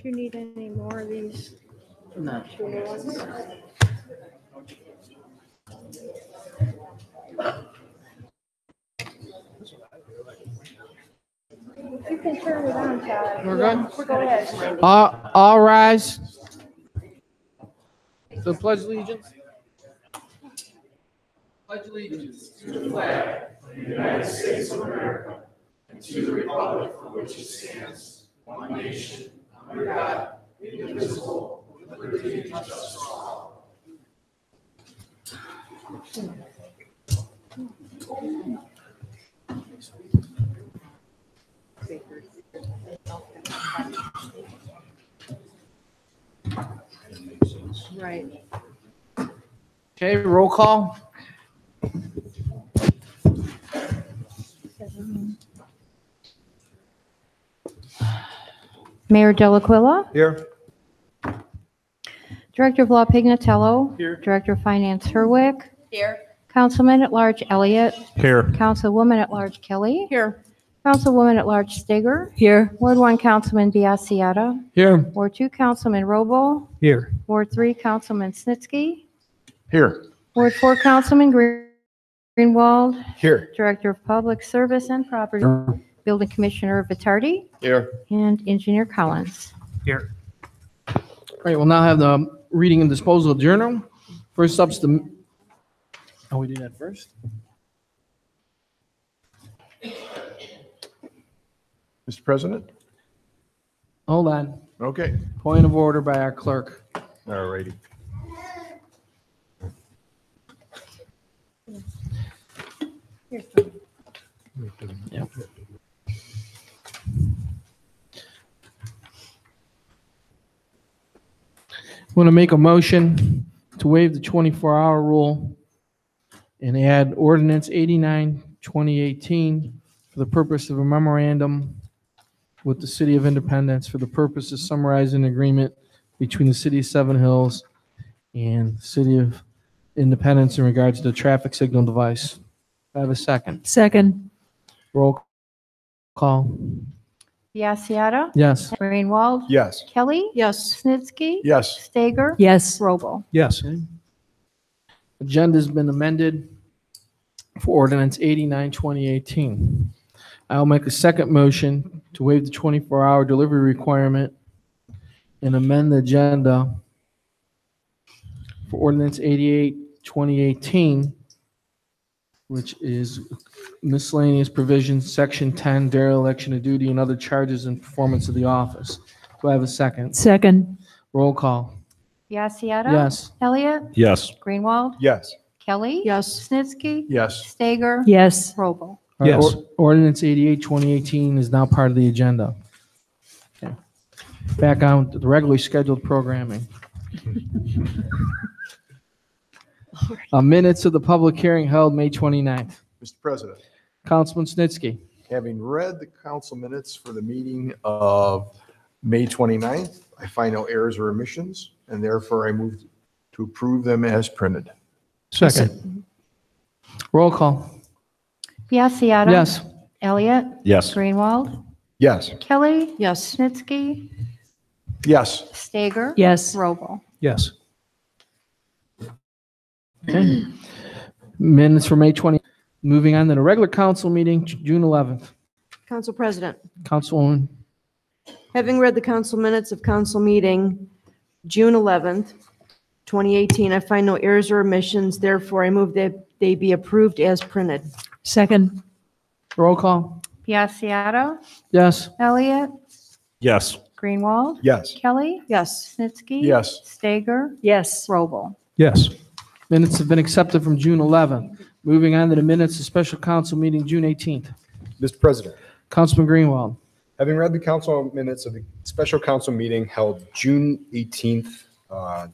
Do you need any more of these? No. Two new ones? You can turn it on, Todd. We're Yeah, good? go ahead, Randy. All rise. To the pledge allegiance. Pledge allegiance to the flag of the United States of America and to the republic for which it stands, one nation, under God, indivisible, with liberty and justice for all. Right. Okay, roll call. Mayor Delaquila, Here. Director of Law Pignatello. Here. Director of Finance Herwick. Here. Councilman at Large Elliott. Here. Councilwoman at Large Kelly. Here. Councilwoman at Large Steger. Here. Ward 1 Councilman Biassiata. Here. Ward 2 Councilman Robo. Here. Ward 3 Councilman Snitsky. Here. Ward 4 Councilman Greenwald. Here. Director of Public Service and Property, Building Commissioner Vitardi, Here. and Engineer Collins. Here. All right, we'll now have the reading and disposal of journal. First up's the, oh, we do that first? Mr. President? Hold on. Okay. Point of order by our clerk. All righty. Yep. Want to make a motion to waive the 24-hour rule and add ordinance 89, 2018 for the purpose of a memorandum with the City of Independence for the purpose of summarizing an agreement between the City of Seven Hills and the City of Independence in regards to the traffic signal device. I have a second. Second. Roll call. Biassiata. Yes. Greenwald. Yes. Kelly. Yes. Snitsky. Yes. Stager. Yes. Robo. Yes. Agenda's been amended for ordinance 89, 2018. I'll make a second motion to waive the 24-hour delivery requirement and amend the agenda for ordinance 88, 2018, which is miscellaneous provisions, section 10, dereliction of duty and other charges and performance of the office. Do I have a second? Second. Roll call. Biassiata. Yes. Elliott. Yes. Greenwald. Yes. Kelly. Yes. Snitsky. Yes. Stager. Yes. Robo. All right, Yes. Ordinance 88, 2018 is now part of the agenda. Okay. Back on to the regularly scheduled programming. Minutes of the public hearing held May 29th. Mr. President, Councilman Snitsky. having read the council minutes for the meeting of May 29th, I find no errors or omissions, and therefore I move to approve them as printed. Second. Roll call. Biassiata. Yes. Elliott. Yes. Greenwald. Yes. Kelly. Yes. Snitsky. Yes. Stager. Yes. Robo. Yes. Okay. Minutes for May 20. Moving on to the regular council meeting, June 11th. Council President, Councilwoman, having read the council minutes of council meeting June 11th, 2018, I find no errors or omissions. Therefore, I move that they be approved as printed. Second. roll call. Biassiata. Yes. Elliott. Yes. Greenwald. Yes. Kelly. Yes. Snitsky. Yes. Stager. Yes. Robo. Yes. Minutes have been accepted from June 11th. Moving on to the minutes of special council meeting June 18th. Mr. President, Councilman Greenwald. having read the council minutes of the special council meeting held June 18th,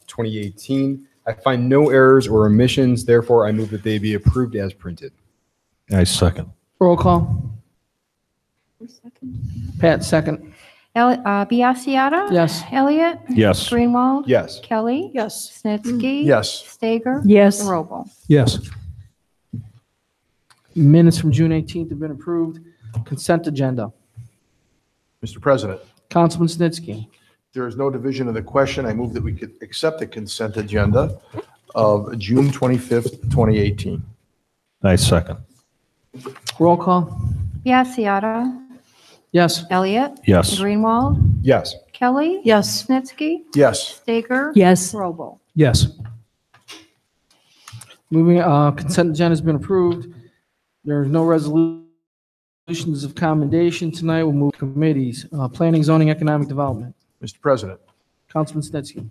2018, I find no errors or omissions. Therefore, I move that they be approved as printed. I second. Roll call. Pat, second. Biassiata. Yes. Elliott. Yes. Greenwald. Yes. Kelly. Yes. Snitsky. Yes. Stager. Yes. Robo. Yes. Minutes from June 18th have been approved. Consent agenda. Mr. President, Councilman Snitsky. There is no division of the question. I move that we could accept the consent agenda of June 25th, 2018. I second. Roll call? Biassiata. Yes. Elliott. Yes. Greenwald. Yes. Kelly. Yes. Snitsky. Yes. Stager. Yes. Robel. Yes. Consent agenda has been approved. There are no resolutions of commendation tonight. We'll move to committees. Planning, zoning, economic development. Mr. President, Councilman Snetsky.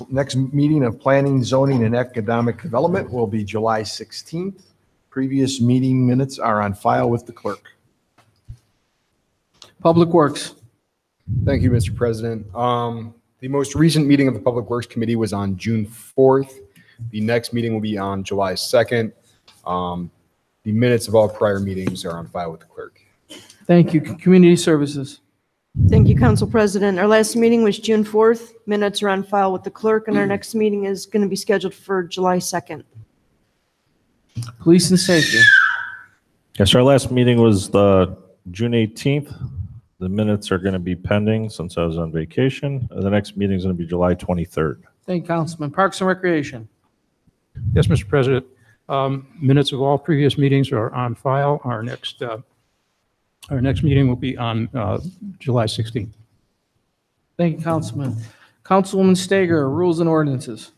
next meeting of Planning, Zoning, and Economic Development will be July 16th. Previous meeting minutes are on file with the clerk. Public Works. Thank you, Mr. President. The most recent meeting of the Public Works Committee was on June 4th. The next meeting will be on July 2nd. The minutes of all prior meetings are on file with the clerk. Thank you. Community Services. Thank you, Council President. Our last meeting was June 4th. Minutes are on file with the clerk, and our next meeting is going to be scheduled for July 2nd. Police and Safety. Yes, our last meeting was the June 18th. The minutes are going to be pending since I was on vacation. The next meeting is going to be July 23rd. Thank you, Councilman. Parks and Recreation. Yes, Mr. President. Minutes of all previous meetings are on file. Our next meeting will be on July 16th. Thank you, Councilman. Councilwoman Stager, Rules and Ordinances.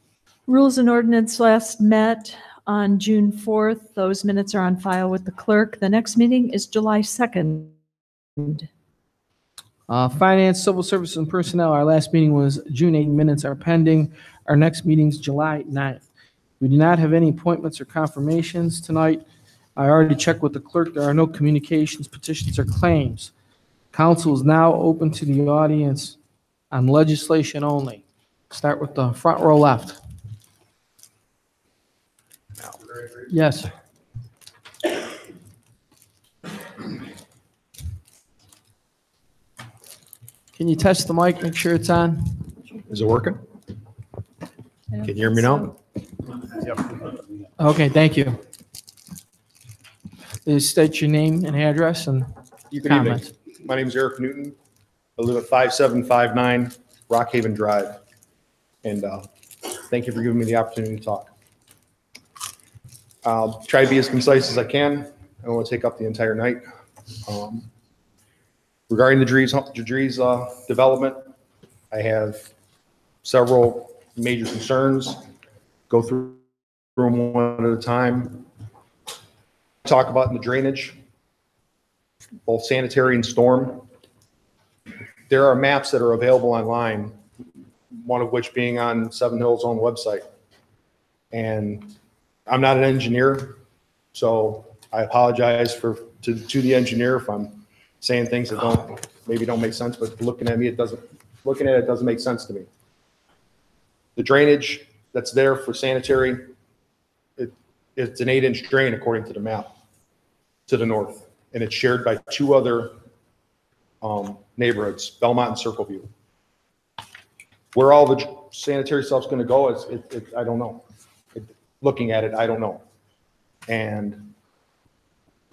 Rules and Ordinance last met on June 4th. Those minutes are on file with the clerk. The next meeting is July 2nd. Finance, Civil Service, and Personnel. Our last meeting was June 8th. Minutes are pending. Our next meeting is July 9th. We do not have any appointments or confirmations tonight. I already checked with the clerk. There are no communications, petitions, or claims. Council is now open to the audience on legislation only. Start with the front row left. Yes. Can you test the mic, make sure it's on? Is it working? Can you hear me now? Okay, thank you. Please state your name and address and your Good evening. comments. My name is Eric Newton. I live at 5759 Rockhaven Drive. And thank you for giving me the opportunity to talk. I'll try to be as concise as I can. I don't want to take up the entire night. Regarding the Drees development, I have several major concerns. Go through them one at a time. Talk about the drainage, both sanitary and storm. There are maps that are available online, one of which being on Seven Hills' own website. And I'm not an engineer, so I apologize to the engineer if I'm saying things that maybe don't make sense, but looking at it doesn't make sense to me. The drainage that's there for sanitary, it's an 8-inch drain according to the map to the north, and it's shared by two other neighborhoods, Belmont and Circleview. Where all the sanitary stuff's going to go I don't know. Looking at it, I don't know. And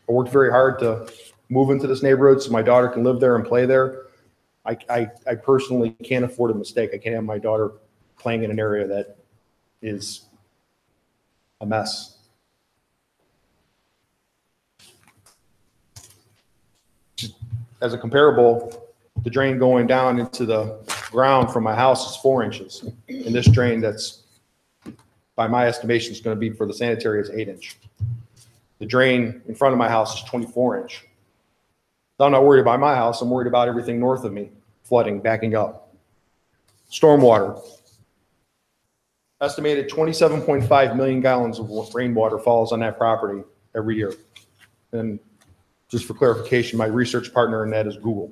I worked very hard to move into this neighborhood so my daughter can live there and play there. I personally can't afford a mistake. I can't have my daughter playing in an area that is a mess. As a comparable, the drain going down into the ground from my house is 4 inches. And this drain that's, by my estimation, is going to be for the sanitary is 8-inch. The drain in front of my house is 24-inch. I'm not worried about my house. I'm worried about everything north of me, flooding, backing up. Stormwater. Estimated 27.5 million gallons of rainwater falls on that property every year. And just for clarification, my research partner in that is Google.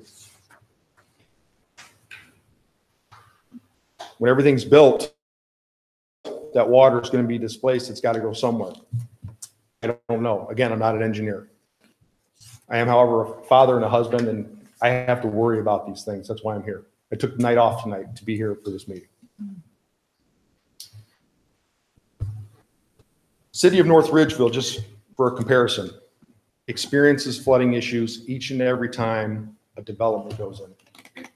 When everything's built, that water is going to be displaced. It's got to go somewhere. I don't know. Again, I'm not an engineer. I am, however, a father and a husband, and I have to worry about these things. That's why I'm here. I took the night off tonight to be here for this meeting. City of North Ridgeville, just for a comparison, experiences flooding issues each and every time a development goes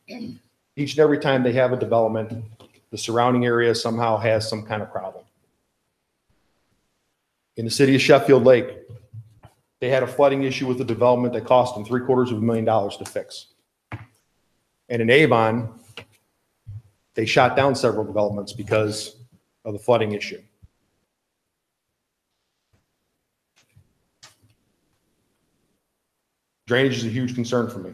in. each and every time they have a development, the surrounding area somehow has some kind of problem. In the city of Sheffield Lake, they had a flooding issue with the development that cost them $750,000 to fix. And in Avon, they shot down several developments because of the flooding issue. Drainage is a huge concern for me.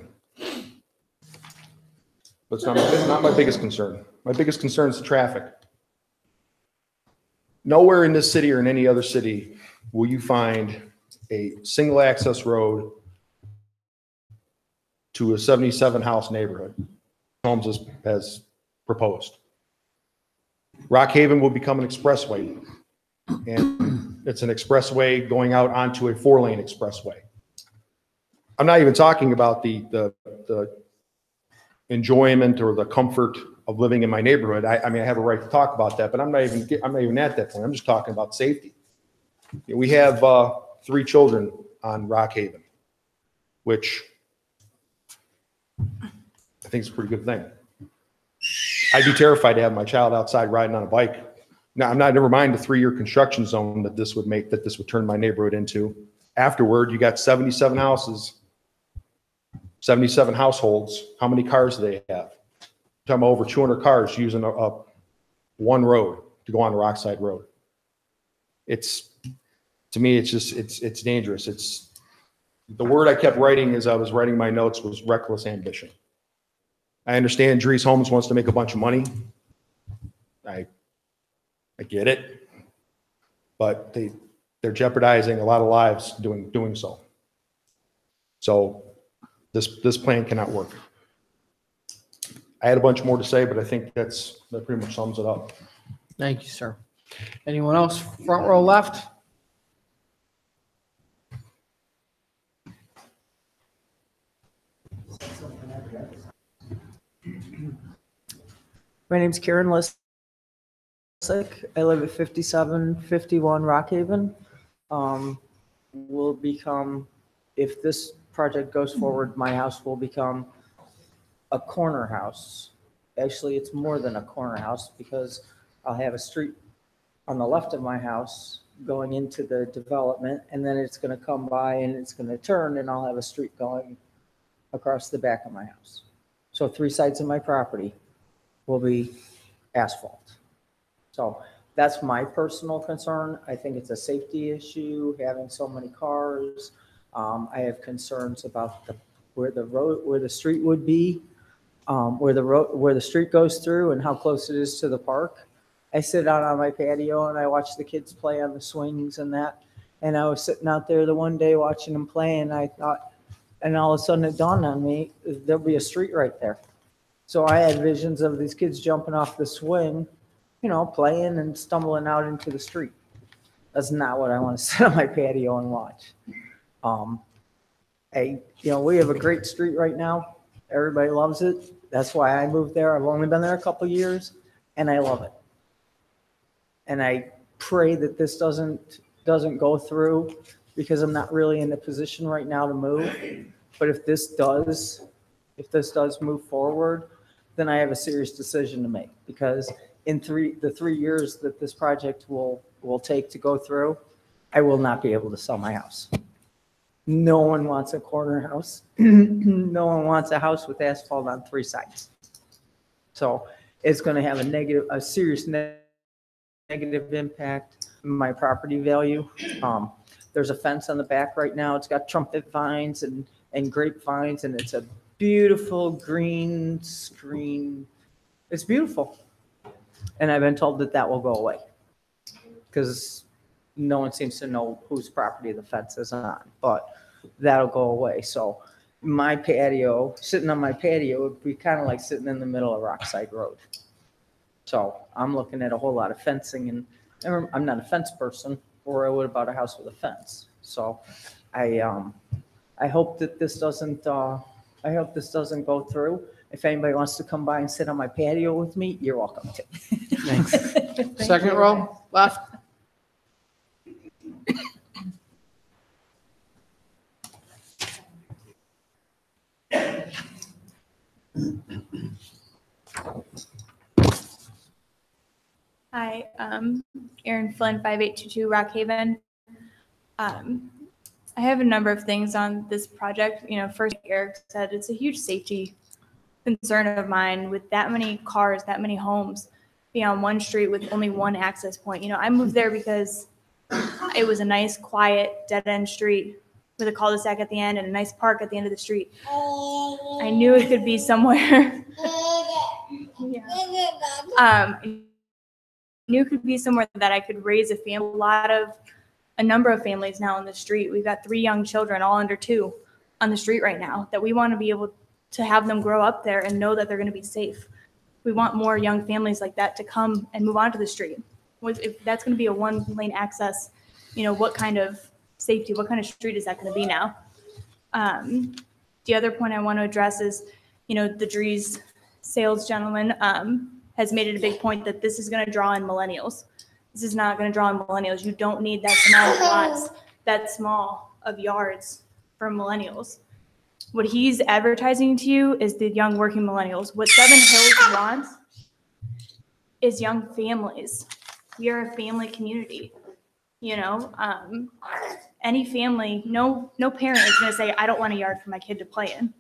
But it's not my biggest concern. My biggest concern is the traffic. Nowhere in this city or in any other city will you find a single access road to a 77 house neighborhood. Holmes has proposed. Rock Haven will become an expressway, and it's an expressway going out onto a 4-lane expressway. I'm not even talking about the enjoyment or the comfort of living in my neighborhood. I mean, I have a right to talk about that, but I'm not even at that point. I'm just talking about safety. We have 3 children on Rock Haven, which I think is a pretty good thing. I'd be terrified to have my child outside riding on a bike. Now, never mind the 3-year construction zone that this would turn my neighborhood into. Afterward, you got 77 houses, 77 households. How many cars do they have? I'm talking about over 200 cars using one road to go on Rockside Road. To me, it's dangerous. The word I kept writing as I was writing my notes was reckless ambition. I understand Dries Holmes wants to make a bunch of money. I get it, but they're jeopardizing a lot of lives doing so. So this plan cannot work. I had a bunch more to say, but I think that pretty much sums it up. Thank you, sir. Anyone else? Front row left? My name's Karen Lissick. I live at 5751 Rock Haven. Will become, if this project goes forward, my house will become a corner house. Actually, it's more than a corner house because I'll have a street on the left of my house going into the development, and then it's going to come by and it's going to turn, and I'll have a street going across the back of my house. So 3 sides of my property will be asphalt. So that's my personal concern. I think it's a safety issue, having so many cars. I have concerns about where the street would be, where the street goes through and how close it is to the park. I sit out on my patio and I watch the kids play on the swings and that. And I was sitting out there the one day watching them play, and I thought, and all of a sudden it dawned on me, there'll be a street right there. So I had visions of these kids jumping off the swing, playing and stumbling out into the street. That's not what I want to sit on my patio and watch. We have a great street right now. Everybody loves it. That's why I moved there. I've only been there a couple years, and I love it. And I pray that this doesn't go through, because I'm not really in a position right now to move. But if this does move forward, then I have a serious decision to make, because in the 3 years that this project will take to go through, I will not be able to sell my house. No one wants a corner house. No one wants a house with asphalt on 3 sides. So it's going to have a serious negative impact on my property value. There's a fence on the back right now. It's got trumpet vines and grapevines, and it's a beautiful green screen. It's beautiful. And I've been told that will go away because no one seems to know whose property the fence is on, but that'll go away. So my patio, sitting on my patio, would be kind of like sitting in the middle of Rockside Road. So I'm looking at a whole lot of fencing, and I'm not a fence person, or I would about a house with a fence. So I hope that this doesn't go through. If anybody wants to come by and sit on my patio with me, you're welcome to. Thanks. Second row left. Hi, Erin Flynn, 5822 Rock Haven. I have a number of things on this project. You know, first, like Eric said, it's a huge safety concern of mine with that many cars, that many homes being on one street with only one access point. You know, I moved there because it was a nice, quiet, dead-end street with a cul-de-sac at the end and a nice park at the end of the street. I knew it could be somewhere. I knew it could be somewhere that I could raise a family. A number of families now on the street. We've got 3 young children, all under 2, on the street right now, that we want to be able to have them grow up there and know that they're going to be safe. We want more young families like that to come and move onto the street. If that's going to be a 1-lane access, you know, what kind of safety, what kind of street is that going to be now? The other point I want to address is, you know, the Drees sales gentleman has made it a big point that this is going to draw in millennials. This is not going to draw in millennials. You don't need that small of lots, that small of yards for millennials. What he's advertising to you is the young working millennials. What Seven Hills wants is young families. We are a family community. You know, any family, no parent is going to say, I don't want a yard for my kid to play in.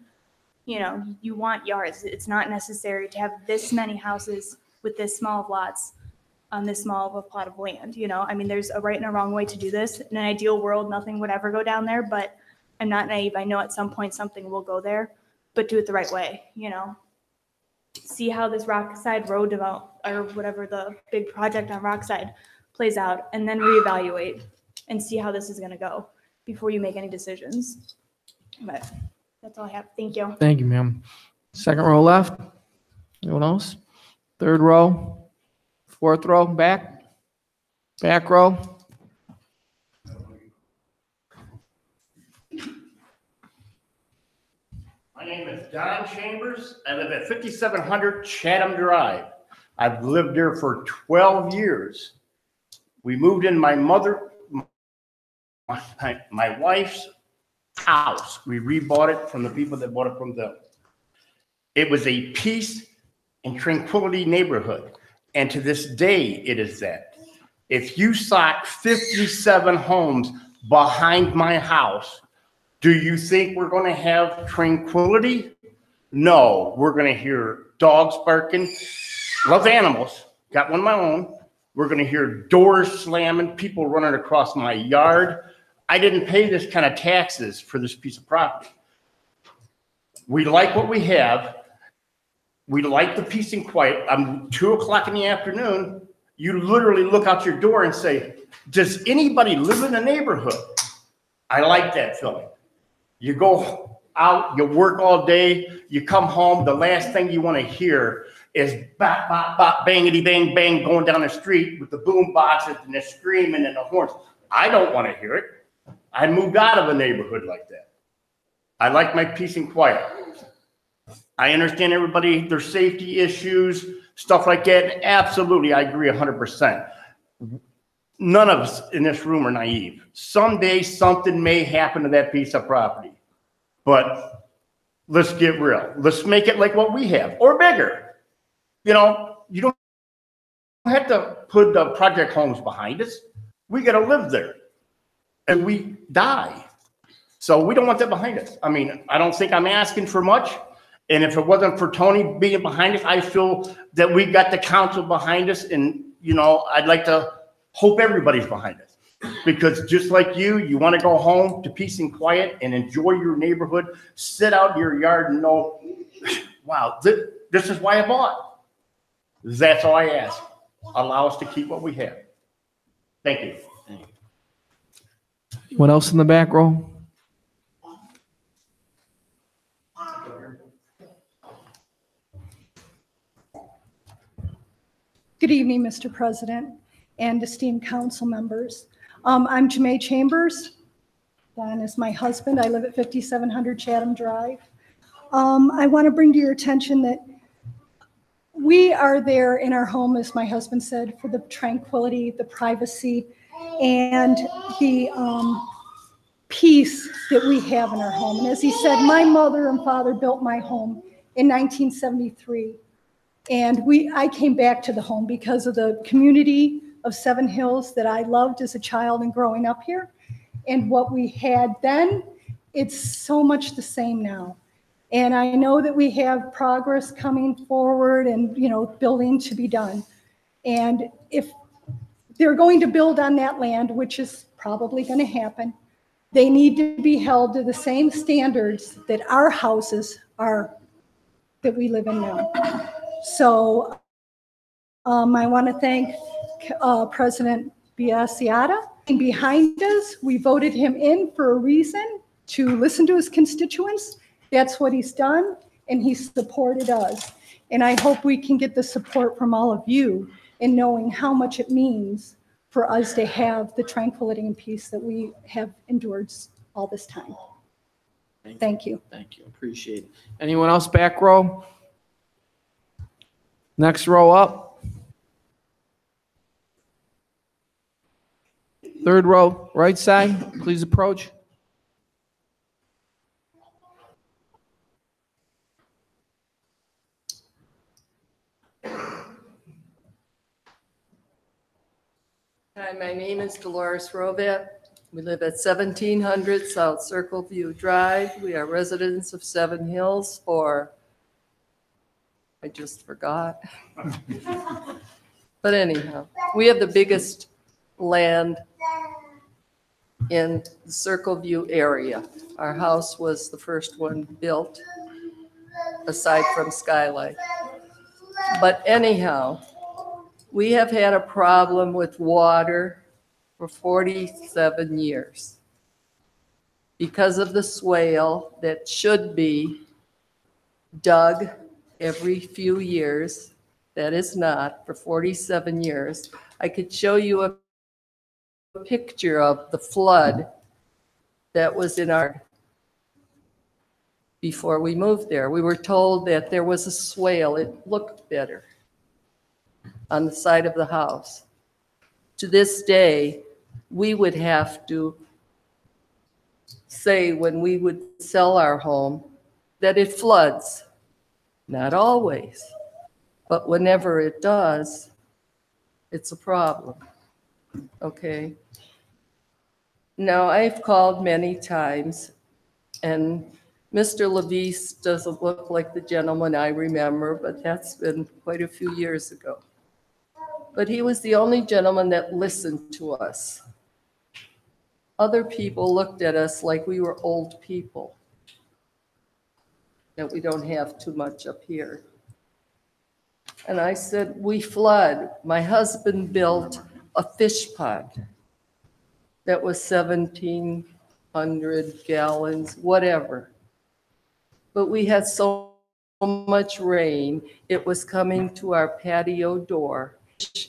You know, you want yards. It's not necessary to have this many houses with this small of lots on this small of a plot of land. You know, I mean, there's a right and a wrong way to do this. In an ideal world, nothing would ever go down there, but I'm not naive. I know at some point something will go there, but do it the right way, you know. See how this Rockside Road develop, or whatever the big project on Rockside plays out, and then reevaluate and see how this is going to go before you make any decisions. But that's all I have. Thank you. Thank you, ma'am. Second row left. Anyone else? Third row. Fourth row, back. Back row. My name is Don Chambers. I live at 5700 Chatham Drive. I've lived there for 12 years. We moved in my wife's house. We rebought it from the people that bought it from them. It was a peace and tranquility neighborhood. And to this day, it is that. If you sock 57 homes behind my house, do you think we're going to have tranquility? No, we're going to hear dogs barking. Love animals. Got one of my own. We're going to hear doors slamming, people running across my yard. I didn't pay this kind of taxes for this piece of property. We like what we have. We like the peace and quiet. 2 o'clock in the afternoon, you literally look out your door and say, does anybody live in the neighborhood? I like that feeling. You go out, you work all day, you come home, the last thing you want to hear is bop, bop, bop, bangity, bang, bang, going down the street with the boom boxes and the screaming and the horns. I don't want to hear it. I moved out of a neighborhood like that. I like my peace and quiet. I understand everybody, their safety issues, stuff like that. Absolutely, I agree 100%. None of us in this room are naive. Someday something may happen to that piece of property. But let's get real. Let's make it like what we have or bigger. You know, you don't have to put the project homes behind us. We got to live there and we die. So we don't want that behind us. I mean, I don't think I'm asking for much. And if it wasn't for Tony being behind us, I feel that we got the council behind us. And, you know, I'd like to hope everybody's behind us. Because just like you want to go home to peace and quiet and enjoy your neighborhood, sit out in your yard and know, wow, this is why I bought. That's all I ask. Allow us to keep what we have. Thank you. What else in the back row? Good evening, Mr. President and esteemed council members. I'm Jamae Chambers. Don is my husband. I live at 5700 Chatham Drive. I want to bring to your attention that we are there in our home, as my husband said, for the tranquility, the privacy, and the peace that we have in our home. And as he said, my mother and father built my home in 1973. And I came back to the home because of the community of Seven Hills that I loved as a child and growing up here. And what we had then, it's so much the same now. And I know that we have progress coming forward and, building to be done. And if they're going to build on that land, which is probably going to happen, they need to be held to the same standards that our houses are that we live in now. So I want to thank President Biassiata. And behind us, we voted him in for a reason, to listen to his constituents. That's what he's done, and he supported us. And I hope we can get the support from all of you in knowing how much it means for us to have the tranquility and peace that we have endured all this time. Thank you. Thank you. Appreciate it. Anyone else back row? Next row up. Third row, right side, please approach. Hi, my name is Dolores Rovat. We live at 1700 South Circle View Drive. We are residents of Seven Hills I just forgot. But anyhow, we have the biggest land in the Circle View area. Our house was the first one built, aside from Skylight. But anyhow, we have had a problem with water for 47 years because of the swale that should be dug every few years. That is not for 47 years. I could show you a picture of the flood that was in our, before we moved there. We were told that there was a swale. It looked better on the side of the house. To this day, we would have to say when we would sell our home that it floods. Not always, but whenever it does, it's a problem. Okay. Now, I've called many times, and Mr. Levis doesn't look like the gentleman I remember, but that's been quite a few years ago. But he was the only gentleman that listened to us. Other people looked at us like we were old people, that we don't have too much up here. And I said, we flood. My husband built a fish pond that was 1,700 gallons, whatever. But we had so much rain, it was coming to our patio door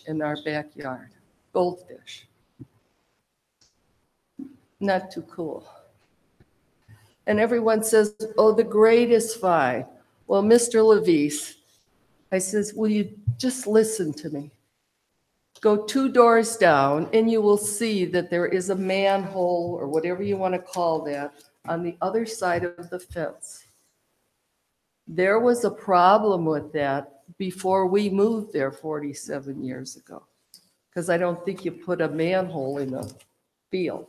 in our backyard, goldfish. Not too cool. And everyone says, oh, the grade is fine. Well, Mr. Levis, I says, will you just listen to me? Go 2 doors down and you will see that there is a manhole or whatever you want to call that on the other side of the fence. There was a problem with that before we moved there 47 years ago, because I don't think you put a manhole in a field.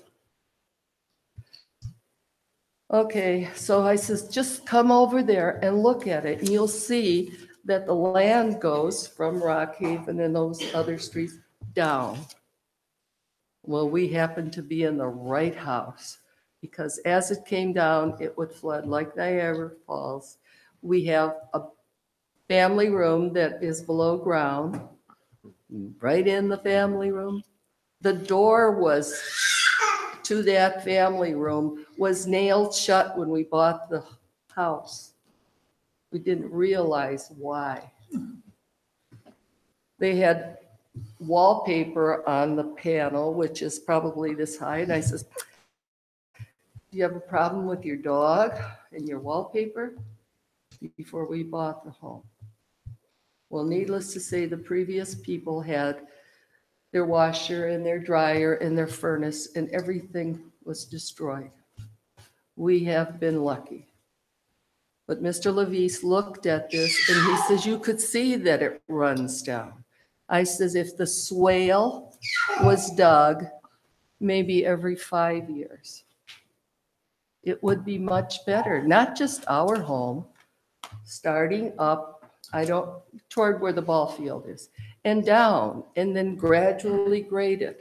Okay, so I says, just come over there and look at it, and you'll see that the land goes from Rockhaven and those other streets down. Well, we happened to be in the right house, because as it came down, it would flood like Niagara Falls. We have a family room that is below ground, right in the family room. The door was to that family room was nailed shut when we bought the house. We didn't realize why. They had wallpaper on the panel, which is probably this high. And I says, do you have a problem with your dog and your wallpaper? Before we bought the home. Well, needless to say, the previous people had their washer and their dryer and their furnace, and everything was destroyed. We have been lucky. But Mr. Levis looked at this and he says, you could see that it runs down. I says, if the swale was dug maybe every 5 years, it would be much better. Not just our home, starting up, toward where the ball field is, and down, and then gradually graded.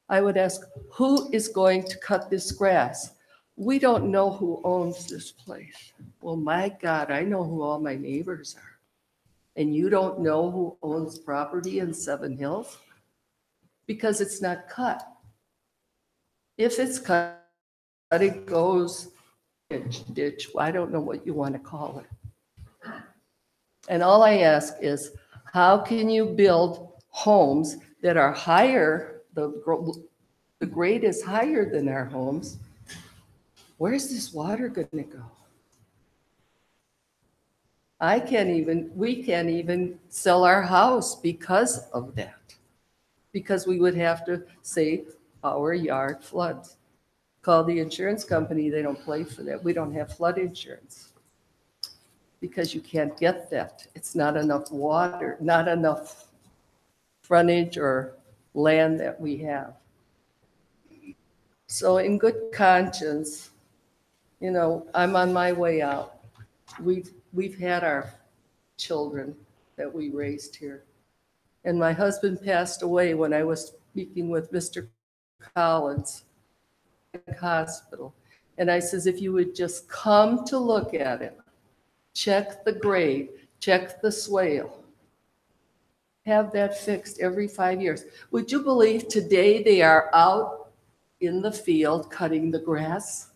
I would ask, who is going to cut this grass? We don't know who owns this place. Well, my God, I know who all my neighbors are. And you don't know who owns property in Seven Hills? Because it's not cut. If it's cut, it goes ditch. I don't know what you want to call it. And all I ask is, how can you build homes that are higher, the grade is higher than our homes? Where's this water going to go? We can't even sell our house because of that. Because we would have to say our yard floods. Call the insurance company, they don't play for that. We don't have flood insurance. Because you can't get that. It's not enough water, not enough frontage or land that we have. So in good conscience, you know, I'm on my way out. We've had our children that we raised here. And my husband passed away when I was speaking with Mr. Collins at the hospital. And I says, if you would just come to look at it, check the grade, check the swale, have that fixed every 5 years. Would you believe today they are out in the field cutting the grass?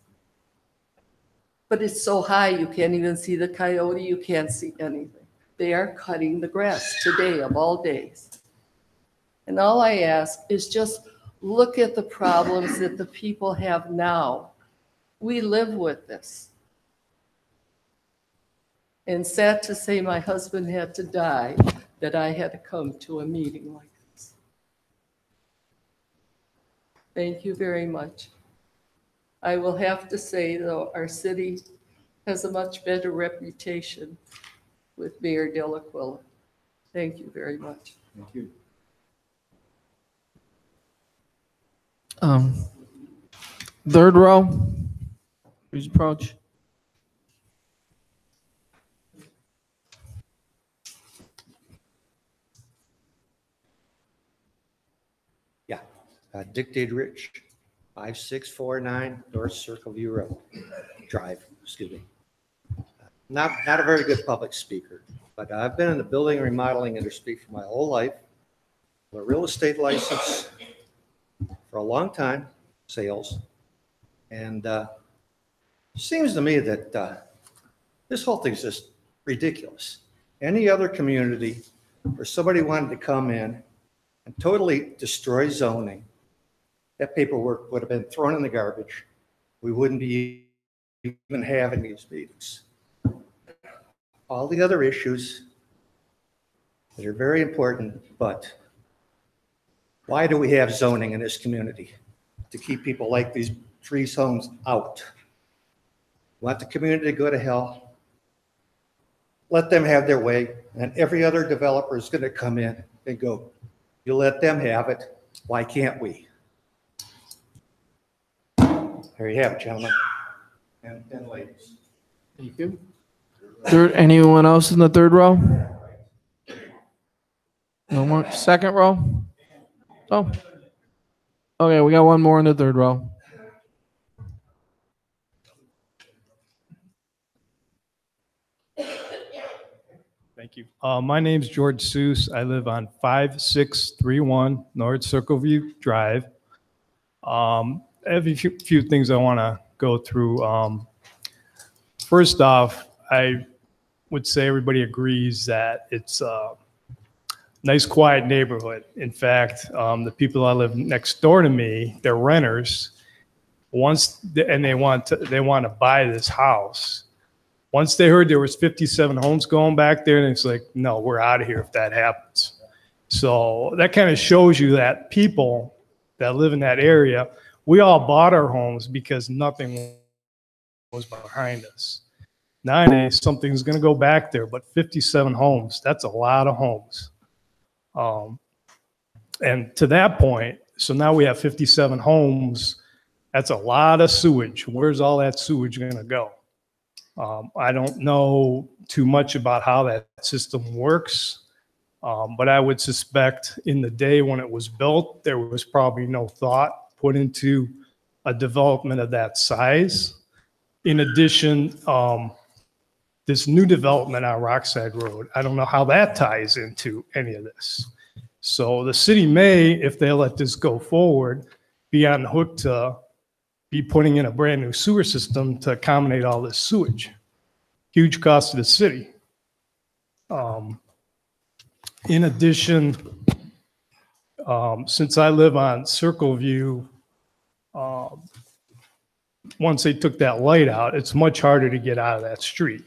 But it's so high you can't even see the coyote, you can't see anything. They are cutting the grass today of all days. And all I ask is just look at the problems that the people have now. We live with this. And sad to say my husband had to die, that I had to come to a meeting like this. Thank you very much. I will have to say, though, our city has a much better reputation with Mayor Delaquila. Thank you very much. Thank you. Third row, please approach. Yeah, Dick Dadrich, 5649 North Circle View Road, Drive, excuse me. Not a very good public speaker, but I've been in the building and remodeling industry for my whole life. A real estate license for a long time, sales. And seems to me that this whole thing is just ridiculous. Any other community where somebody wanted to come in and totally destroy zoning, that paperwork would have been thrown in the garbage. We wouldn't be even having these meetings. All the other issues that are very important, but why do we have zoning in this community? To keep people like these Trees homes out. Want the community to go to hell? Let them have their way, and every other developer is going to come in and go, you let them have it, why can't we? There you have it, gentlemen and ladies. Thank you. Anyone else in the third row? No more. Second row? Oh. Okay, we got one more in the third row. Thank you. My name's George Seuss. I live on 5631 North Circle View Drive. I have a few things I want to go through. First off, I would say everybody agrees that it's a nice, quiet neighborhood. In fact, the people that live next door to me, they're renters. They want to buy this house. Once they heard there was 57 homes going back there, and it's like, no, we're out of here if that happens. So that kind of shows you that people that live in that area, we all bought our homes because nothing was behind us. 9A, something's going to go back there, but 57 homes, that's a lot of homes. And to that point, so now we have 57 homes, that's a lot of sewage. Where's all that sewage going to go? I don't know too much about how that system works, but I would suspect in the day when it was built, there was probably no thought put into a development of that size. In addition, this new development on Rockside Road, I don't know how that ties into any of this. So the city may, if they let this go forward, be on the hook to be putting in a brand new sewer system to accommodate all this sewage. Huge cost to the city. In addition, since I live on Circle View, once they took that light out, it's much harder to get out of that street.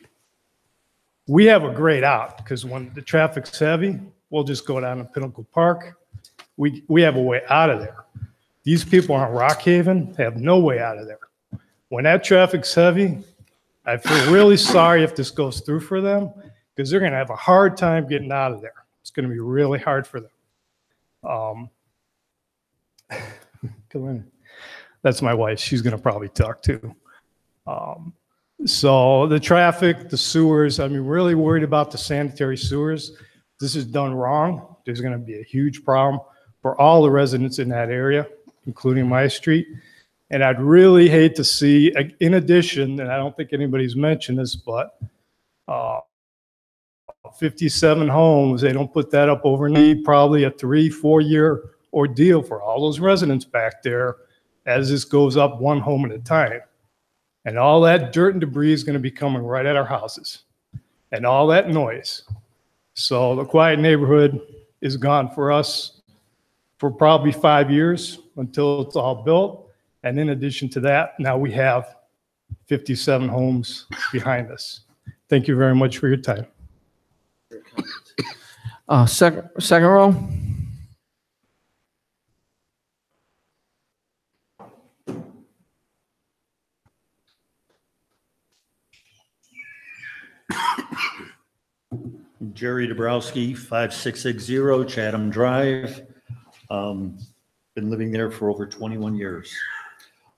We have a great out because when the traffic's heavy, we'll just go down to Pinnacle Park. We have a way out of there. These people on Rockhaven have no way out of there. When that traffic's heavy, I feel really sorry if this goes through for them because they're going to have a hard time getting out of there. It's going to be really hard for them. That's my wife. She's going to probably talk too. So the traffic, the sewers, I'm really worried about the sanitary sewers. This is done wrong. There's going to be a huge problem for all the residents in that area, including my street. And I'd really hate to see, in addition, and I don't think anybody's mentioned this, but 57 homes, they don't put that up overnight, probably a 3-4 year ordeal for all those residents back there as this goes up one home at a time. And all that dirt and debris is going to be coming right at our houses and all that noise. So the quiet neighborhood is gone for us for probably 5 years until it's all built. And in addition to that, now we have 57 homes behind us. Thank you very much for your time. Second row. Jerry Dabrowski, 5660 Chatham Drive. Been living there for over 21 years.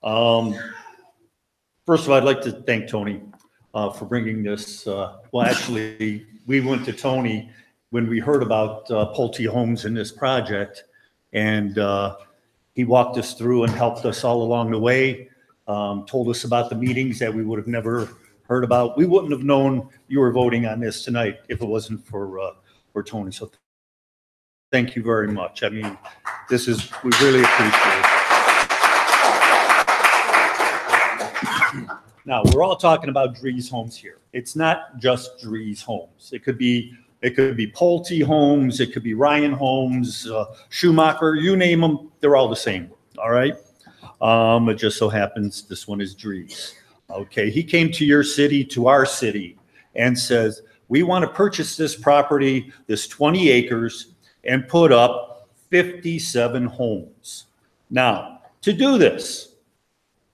First of all, I'd like to thank Tony for bringing this. Well, actually, we went to Tony when we heard about Pulte Homes in this project, and he walked us through and helped us all along the way, told us about the meetings that we would have never heard about. We wouldn't have known you were voting on this tonight if it wasn't for Tony. So thank you very much. I mean, we really appreciate it. Now, we're all talking about Dries Homes here. It's not just Dries Homes. It could be Pulte Homes, it could be Ryan Homes, Schumacher, you name them, they're all the same, all right? It just so happens this one is Dries. Okay, he came to your city, to our city, and says, we want to purchase this property, this 20 acres, and put up 57 homes. Now, to do this,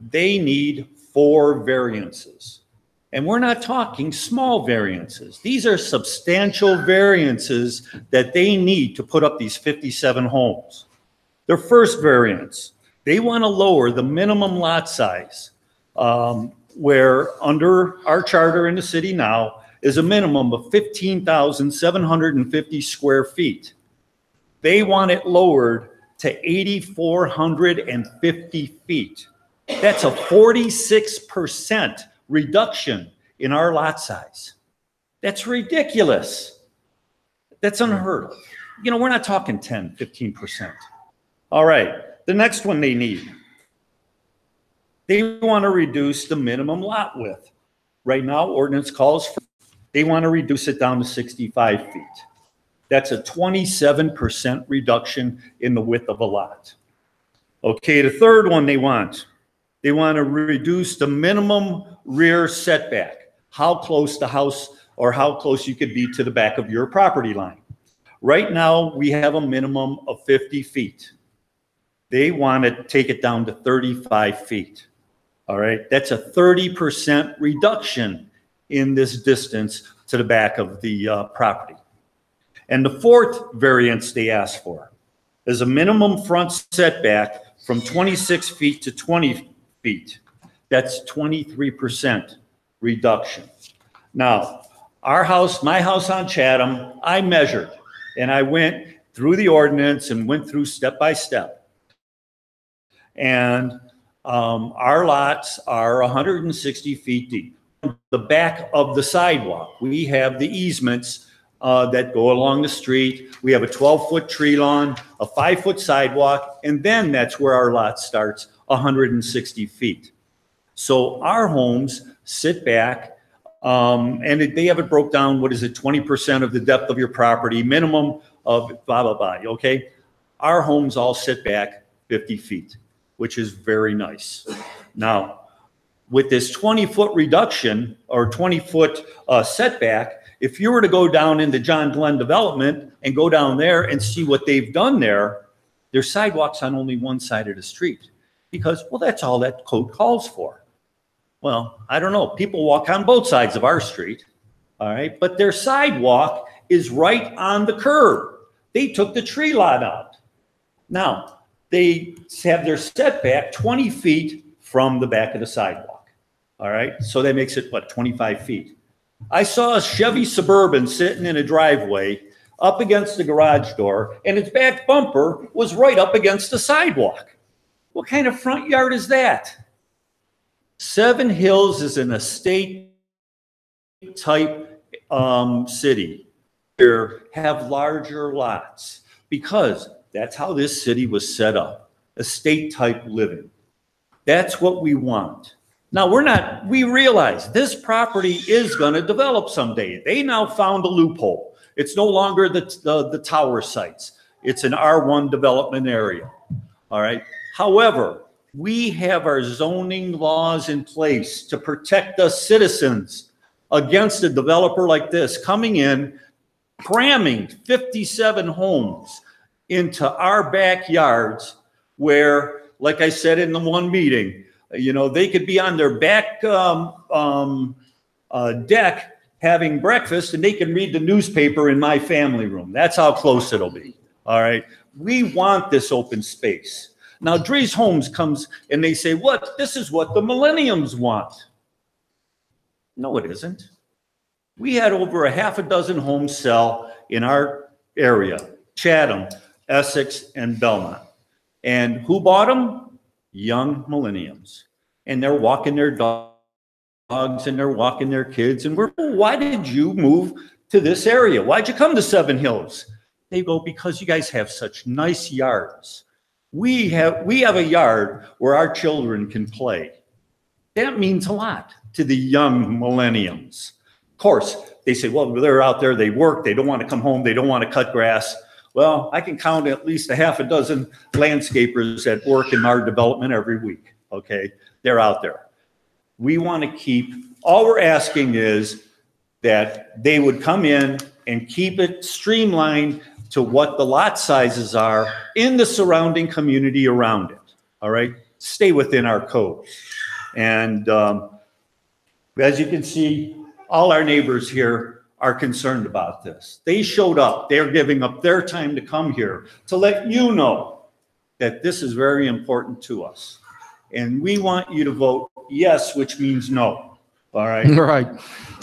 they need 4 variances. And we're not talking small variances. These are substantial variances that they need to put up these 57 homes. Their first variance, they want to lower the minimum lot size, where under our charter in the city now is a minimum of 15,750 square feet. They want it lowered to 8,450 feet. That's a 46% reduction in our lot size. That's ridiculous. That's unheard of. You know, we're not talking 10, 15%. All right, the next one they need. They want to reduce the minimum lot width. Right now, ordinance calls for, they want to reduce it down to 65 feet. That's a 27% reduction in the width of a lot. Okay, the third one they want to reduce the minimum rear setback, how close the house or how close you could be to the back of your property line. Right now, we have a minimum of 50 feet. They want to take it down to 35 feet. All right, that's a 30% reduction in this distance to the back of the property. And the fourth variance they asked for is a minimum front setback from 26 feet to 20 feet. That's 23% reduction. Now, our house, my house on Chatham, I measured and I went through the ordinance and went through step by step. And our lots are 160 feet deep. The back of the sidewalk, we have the easements that go along the street. We have a 12-foot tree lawn, a 5-foot sidewalk, and then that's where our lot starts, 160 feet. So our homes sit back, and they have it broke down, what is it, 20% of the depth of your property, minimum of blah, blah, blah, okay? Our homes all sit back 50 feet, which is very nice. Now, with this 20-foot reduction or 20-foot setback, if you were to go down into John Glenn Development and go down there and see what they've done there, there's sidewalks on only one side of the street because, well, that's all that code calls for. Well, I don't know. People walk on both sides of our street, all right? But their sidewalk is right on the curb. They took the tree lot out. Now, they have their setback 20 feet from the back of the sidewalk, all right? So that makes it, what, 25 feet? I saw a Chevy Suburban sitting in a driveway up against the garage door, and its back bumper was right up against the sidewalk. What kind of front yard is that? Seven Hills is an estate type city. Here have larger lots because that's how this city was set up, estate type living. That's what we want. Now we realize this property is going to develop someday. They now found a loophole. It's no longer the tower sites. It's an R1 development area. All right. However, we have our zoning laws in place to protect us citizens against a developer like this coming in, cramming 57 homes into our backyards where, like I said in the one meeting, you know, they could be on their back deck having breakfast and they can read the newspaper in my family room. That's how close it'll be. All right. We want this open space. Now, Drees Homes comes and they say, what? This is what the millenniums want. No, it isn't. We had over a half a dozen homes sell in our area, Chatham, Essex, and Belmont. And who bought them? Young millenniums. And they're walking their dogs and they're walking their kids. And why did you move to this area? Why'd you come to Seven Hills? They go, because you guys have such nice yards. We have a yard where our children can play. That means a lot to the young millenniums. Of course, they say, well, they're out there, they work, they don't want to come home, they don't want to cut grass. Well, I can count at least a half a dozen landscapers that work in our development every week, okay? They're out there. We want to keep, all we're asking is that they would come in and keep it streamlined to what the lot sizes are in the surrounding community around it, all right? Stay within our code. And as you can see, all our neighbors here are concerned about this. They showed up. They're giving up their time to come here to let you know that this is very important to us. And we want you to vote yes, which means no, all right? Right.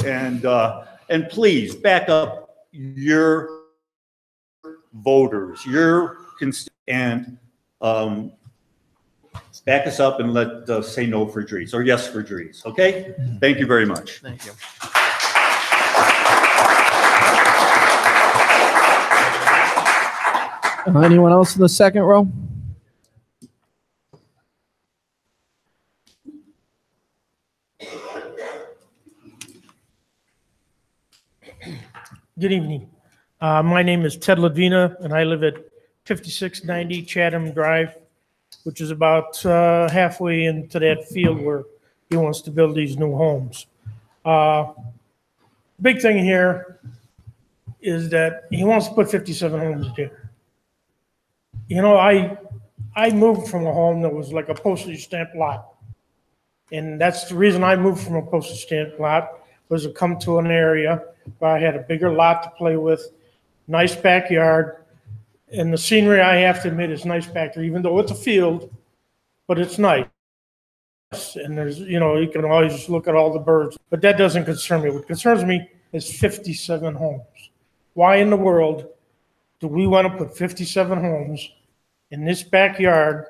And please back up your voters, and back us up and let us say no for Drees or yes for Drees. Okay? Thank you very much. Thank you. Anyone else in the second row? Good evening. My name is Ted Lavina, and I live at 5690 Chatham Drive, which is about halfway into that field where he wants to build these new homes. Big thing here is that he wants to put 57 homes there. You know, I moved from a home that was like a postage stamp lot. And that's the reason I moved from a postage stamp lot. was to come to an area where I had a bigger lot to play with, nice backyard, and the scenery, I have to admit, is nice back there, even though it's a field, but it's nice. And there's, you can always look at all the birds, but that doesn't concern me. What concerns me is 57 homes. Why in the world do we want to put 57 homes in this backyard,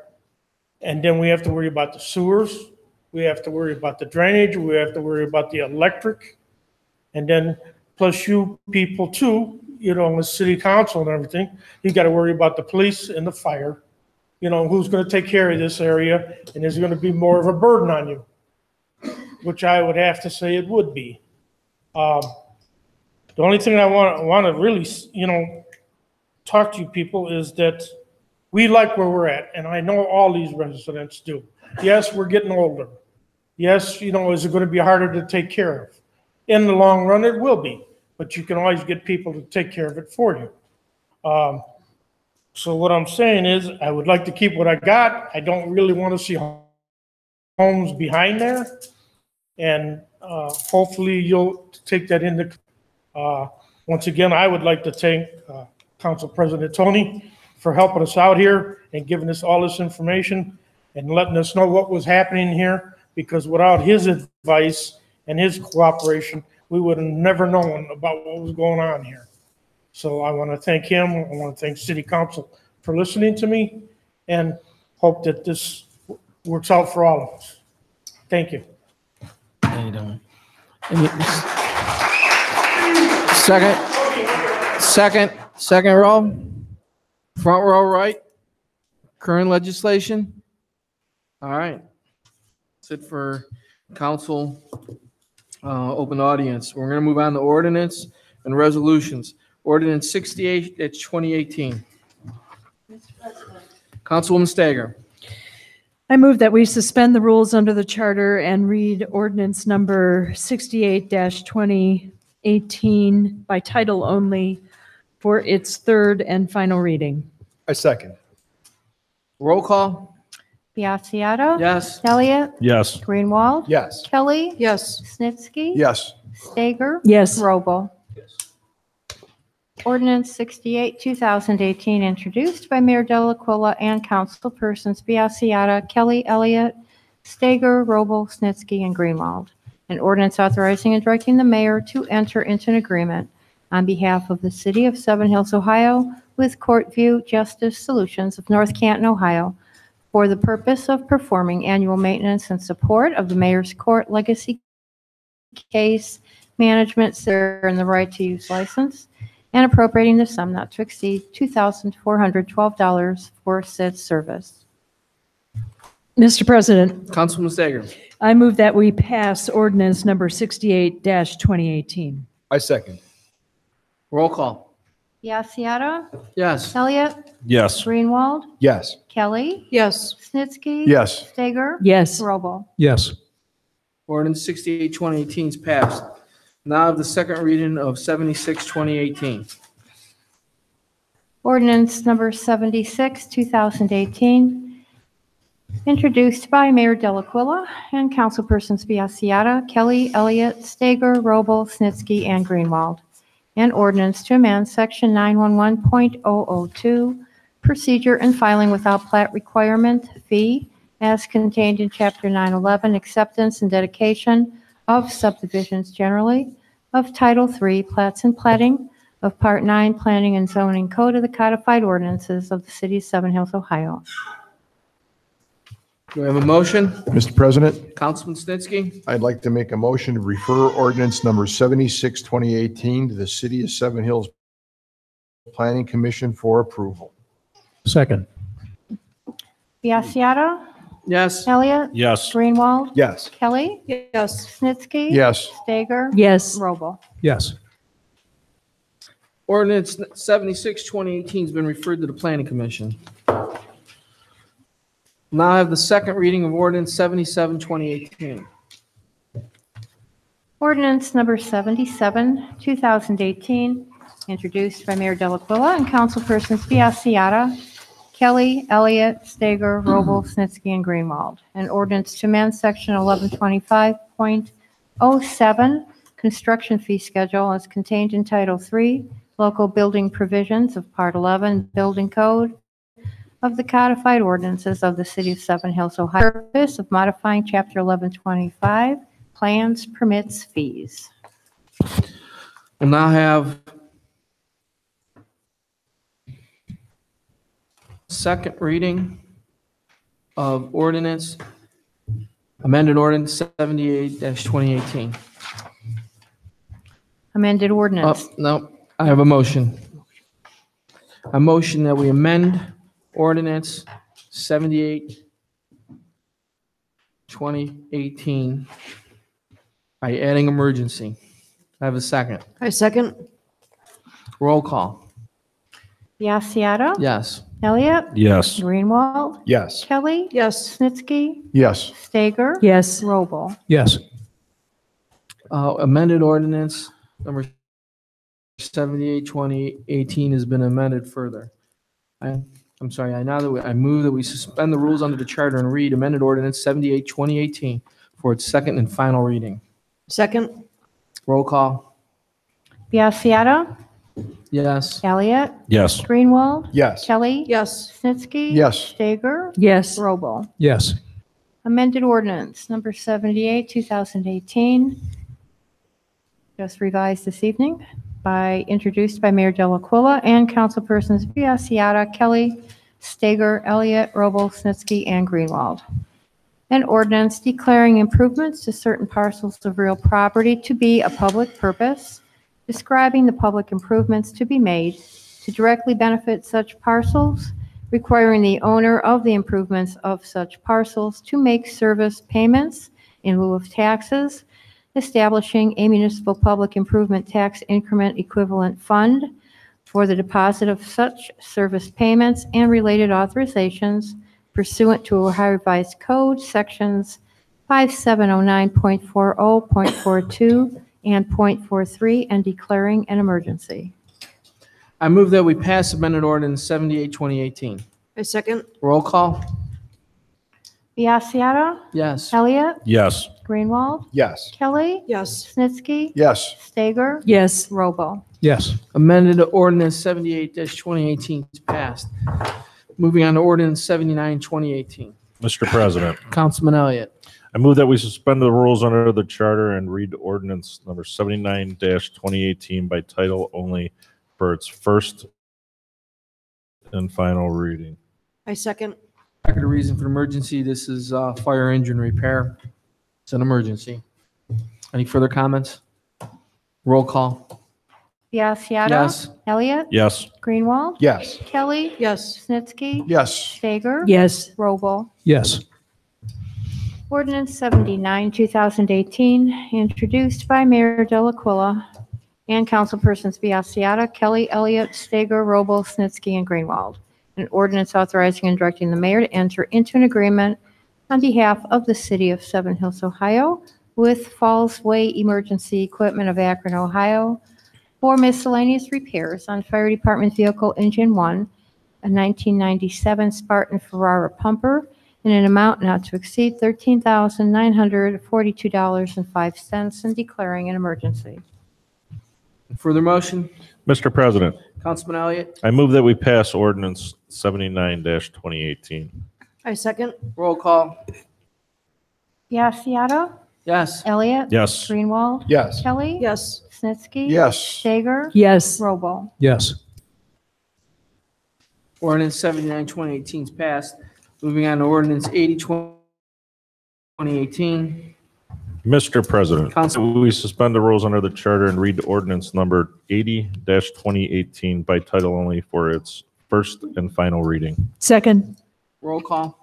and then we have to worry about the sewers, we have to worry about the drainage, we have to worry about the electric, and then plus you people too, with city council and everything, you got to worry about the police and the fire. Who's going to take care of this area, and is going to be more of a burden on you, which I would have to say it would be. The only thing I want to really, talk to you people is that we like where we're at, and I know all these residents do. Yes, we're getting older. Yes, is it going to be harder to take care of? In the long run, it will be, but you can always get people to take care of it for you. So what I'm saying is, I would like to keep what I got. I don't really want to see homes behind there. And hopefully you'll take that into, once again, I would like to thank Council President Tony for helping us out here and giving us all this information and letting us know what was happening here, because without his advice and his cooperation, we would have never known about what was going on here. So I want to thank him. I want to thank City Council for listening to me, and hope that this works out for all of us. Thank you. How you doing? Second row, front row right, current legislation. All right. That's it for council open audience. We're going to move on to ordinance and resolutions. Ordinance 68, that's 2018. Councilwoman Stager. I move that we suspend the rules under the charter and read ordinance number 68-2018 by title only for its third and final reading. I second. Roll call. Biassiata. Yes. Elliott. Yes. Greenwald. Yes. Kelly. Yes. Snitsky. Yes. Stager. Yes. Robel. Ordinance 68, 2018, introduced by Mayor Delaquila and councilpersons Biassiata, Kelly, Elliott, Stager, Robel, Snitsky, and Greenwald. An ordinance authorizing and directing the mayor to enter into an agreement on behalf of the city of Seven Hills, Ohio, with Courtview Justice Solutions of North Canton, Ohio, for the purpose of performing annual maintenance and support of the mayor's court legacy case management center and the right to use license, and appropriating the sum not to exceed $2,412 for said service. Mr. President, Councilwoman Stager. I move that we pass ordinance number 68-2018. I second. Roll call. Biassiata. Yes. Elliott. Yes. Greenwald. Yes. Kelly. Yes. Snitsky. Yes. Stager. Yes. Robel. Yes. Ordinance 68, 2018 is passed. Now the second reading of 76, 2018. Ordinance number 76, 2018, introduced by Mayor Delaquila and councilpersons Biassiata, Kelly, Elliott, Stager, Robel, Snitsky, and Greenwald. An ordinance to amend section 911.002, procedure and filing without plat requirement fee, as contained in chapter 911, acceptance and dedication of subdivisions generally, of Title III, plats and platting, of Part 9, Planning and Zoning Code of the Codified Ordinances of the City of Seven Hills, Ohio. Do we have a motion? Mr. President, Councilman Snitsky. I'd like to make a motion to refer ordinance number 76, 2018 to the City of Seven Hills Planning Commission for approval. Second. Biassiata. Yes. Elliott. Yes. Greenwald. Yes. Kelly. Yes. Snitsky. Yes. Stager. Yes. Robel. Yes. Ordinance 76, 2018 has been referred to the Planning Commission. Now I have the second reading of ordinance 77, 2018. Ordinance number 77, 2018, introduced by Mayor Delaquila and councilpersons Biassiata, Kelly, Elliott, Stager, Robel, Snitsky, and Greenwald. An ordinance to amend section 1125.07 construction fee schedule as contained in Title III, Local Building Provisions of Part 11, Building Code of the Codified Ordinances of the City of Seven Hills, Ohio, for the purpose of modifying Chapter 1125, Plans, Permits, Fees. We'll now have second reading of ordinance, amended ordinance 78-2018. Amended ordinance. No, I have a motion. A motion that we amend ordinance 78-2018 by adding emergency. I have a second. I second. Roll call. Biassiata. Yes. Elliott. Yes. Greenwald. Yes. Kelly. Yes. Snitsky. Yes. Stager. Yes. Robel. Yes. Amended ordinance number 78-2018 has been amended further. I'm sorry, I move that we suspend the rules under the charter and read amended ordinance 78-2018 for its second and final reading. Second. Roll call. Biassiata. Yes. Elliott. Yes. Greenwald. Yes. Kelly. Yes. Snitsky. Yes. Stager. Yes. Robel. Yes. Amended ordinance number 78, 2018, just revised this evening, introduced by Mayor Delaquila and councilpersons Biassiata, Kelly, Stager, Elliott, Robel, Snitsky, and Greenwald. An ordinance declaring improvements to certain parcels of real property to be a public purpose, describing the public improvements to be made to directly benefit such parcels, requiring the owner of the improvements of such parcels to make service payments in lieu of taxes, establishing a municipal public improvement tax increment equivalent fund for the deposit of such service payments and related authorizations pursuant to Ohio Revised Code Sections 5709.40, .42, and .43, and declaring an emergency. I move that we pass amended ordinance 78-2018. I second. Roll call. Biassiata. Yes. Elliott. Yes. Greenwald. Yes. Kelly. Yes. Snitsky. Yes. Stager. Yes. Robel. Yes. Amended ordinance 78-2018 is passed. Moving on to ordinance 79-2018. Mr. President, Councilman Elliott. I move that we suspend the rules under the charter and read ordinance number 79-2018 by title only for its first and final reading. I second. Record of reason for emergency, this is fire engine repair. It's an emergency. Any further comments? Roll call. Biassiata. Yes. Elliott. Yes. Greenwald. Yes. Kelly. Yes. Snitsky. Yes. Stager. Yes. Robel. Yes. Ordinance 79, 2018, introduced by Mayor Delaquila and councilpersons Biassiata, Kelly, Elliott, Stager, Robel, Snitsky, and Greenwald. An ordinance authorizing and directing the mayor to enter into an agreement on behalf of the city of Seven Hills, Ohio, with Falls Way Emergency Equipment of Akron, Ohio, for miscellaneous repairs on Fire Department Vehicle Engine 1, a 1997 Spartan Ferrara pumper, in an amount not to exceed $13,942.05, and declaring an emergency. Further motion? Mr. President, Councilman Elliott. I move that we pass ordinance 79-2018. I second. Roll call. Biassiata. Yes. Elliott. Yes. Greenwald. Yes. Kelly. Yes. Snitsky. Yes. Stager. Yes. Robel. Yes. Ordinance 79-2018 is passed. Moving on to ordinance 80-2018. Mr. President, Council- we suspend the rules under the charter and read ordinance number 80-2018 by title only for its first and final reading. Second. Roll call.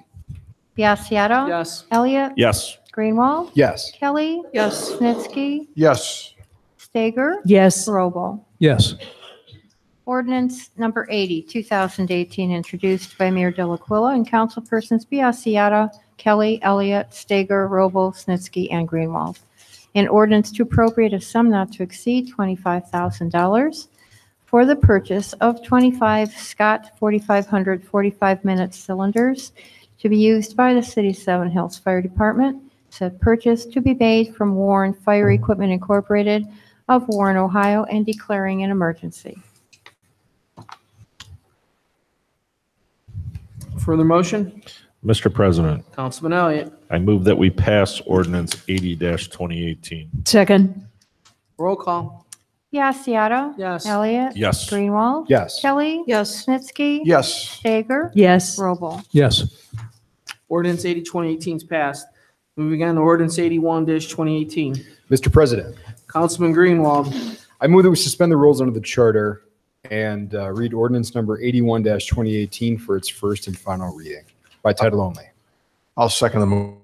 Biassiata. Yes. Elliott. Yes. Greenwald. Yes. Kelly. Yes. Snitsky. Yes. Stager. Yes. Robel. Yes. Ordinance number 80, 2018, introduced by Mayor Delaquila and councilpersons Biassiata, Kelly, Elliott, Stager, Robel, Snitsky, and Greenwald. An ordinance to appropriate a sum not to exceed $25,000 for the purchase of 25 Scott 4500 45-minute cylinders to be used by the City of Seven Hills Fire Department said purchase to be made from Warren Fire Equipment Incorporated of Warren, Ohio, and declaring an emergency. Further motion? Mr. President, Councilman Elliott. I move that we pass ordinance 80-2018. Second. Roll call. Biassiata. Yes. Elliott. Yes. Greenwald. Yes. Kelly. Yes. Snitsky. Yes. Stager. Yes. Roble. Yes. Ordinance 80-2018 is passed. Moving on to ordinance 81-2018. Mr. President, Councilman Greenwald. I move that we suspend the rules under the charter and read ordinance number 81-2018 for its first and final reading by title only. I'll second the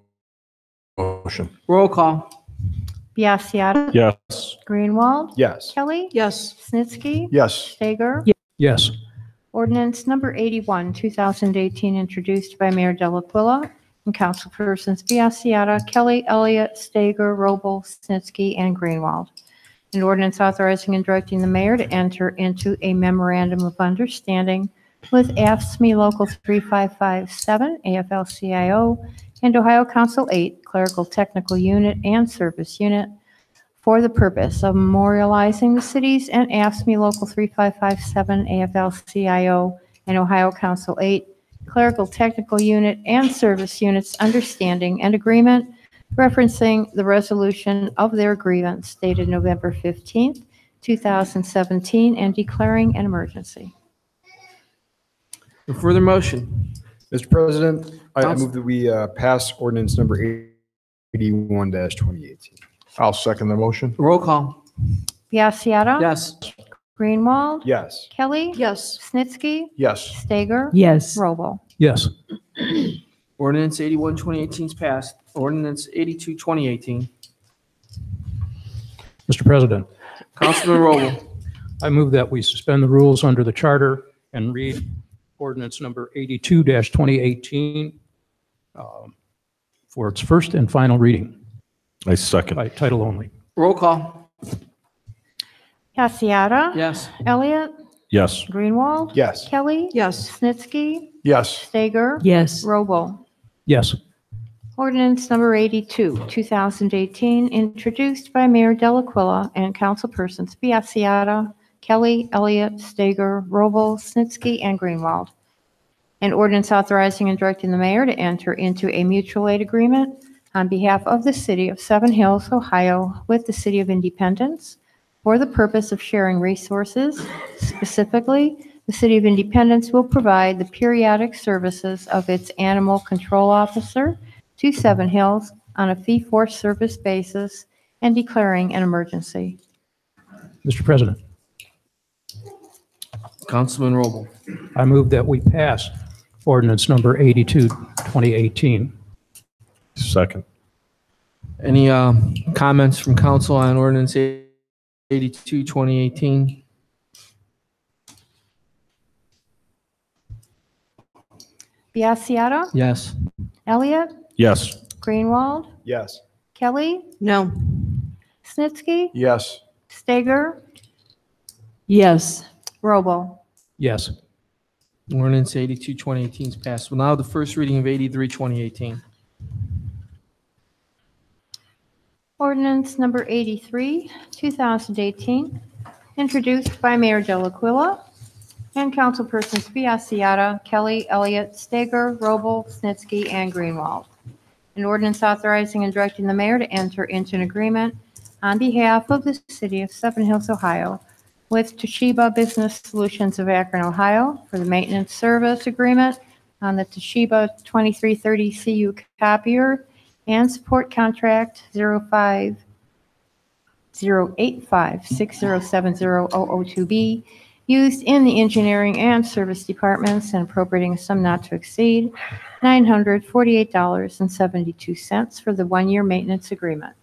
motion. Roll call. Biassiata. Yes. Greenwald. Yes. Kelly. Yes. Snitsky. Yes. Stager. Yes. Ordinance number 81, 2018, introduced by Mayor Delaquila and councilpersons Biassiata, Kelly, Elliott, Stager, Roble, Snitsky, and Greenwald. An ordinance authorizing and directing the mayor to enter into a memorandum of understanding with AFSCME Local 3557, AFL-CIO, and Ohio Council 8, Clerical Technical Unit and Service Unit, for the purpose of memorializing the cities and AFSCME Local 3557, AFL-CIO, and Ohio Council 8, Clerical Technical Unit and Service Units understanding and agreement referencing the resolution of their grievance dated November 15th, 2017, and declaring an emergency. No further motion. Mr. President, I Council- move that we pass ordinance number 81-2018. I'll second the motion. Roll call. Biassiata. Yes. Greenwald. Yes. Kelly. Yes. Snitsky. Yes. Stager. Yes. Roble. Yes. Ordinance 81-2018 is passed. Ordinance 82-2018. Mr. President, Councilman Roble. I move that we suspend the rules under the charter and read ordinance number 82-2018 for its first and final reading I second. by title only. Roll call. Biassiata. Yes. Elliott. Yes. Greenwald. Yes. Kelly. Yes. Snitsky. Yes. Stager. Yes. Roble. Yes. Ordinance number 82, 2018, introduced by Mayor Delaquila and councilpersons Biassiata, Kelly, Elliott, Stager, Roble, Snitsky, and Greenwald. An ordinance authorizing and directing the mayor to enter into a mutual aid agreement on behalf of the city of Seven Hills, Ohio, with the city of Independence for the purpose of sharing resources. Specifically, the City of Independence will provide the periodic services of its animal control officer to Seven Hills on a fee-for-service basis and declaring an emergency. Mr. President, Councilman Roble. I move that we pass ordinance number 82-2018. Second. Any comments from council on ordinance 82-2018? Biassiata. Yes. Elliott. Yes. Greenwald. Yes. Kelly. No. Snitsky. Yes. Stager. Yes. Roble. Yes. Ordinance 82-2018 is passed. We'll now have the first reading of 83-2018. Ordinance number 83, 2018, introduced by Mayor Delaquila and councilpersons Biassiata, Kelly, Elliott, Stager, Roble, Snitsky, and Greenwald. An ordinance authorizing and directing the mayor to enter into an agreement on behalf of the city of Seven Hills, Ohio, with Toshiba Business Solutions of Akron, Ohio, for the maintenance service agreement on the Toshiba 2330 CU copier and support contract 0508560700002B used in the engineering and service departments and appropriating a sum not to exceed $948.72 for the one-year maintenance agreement.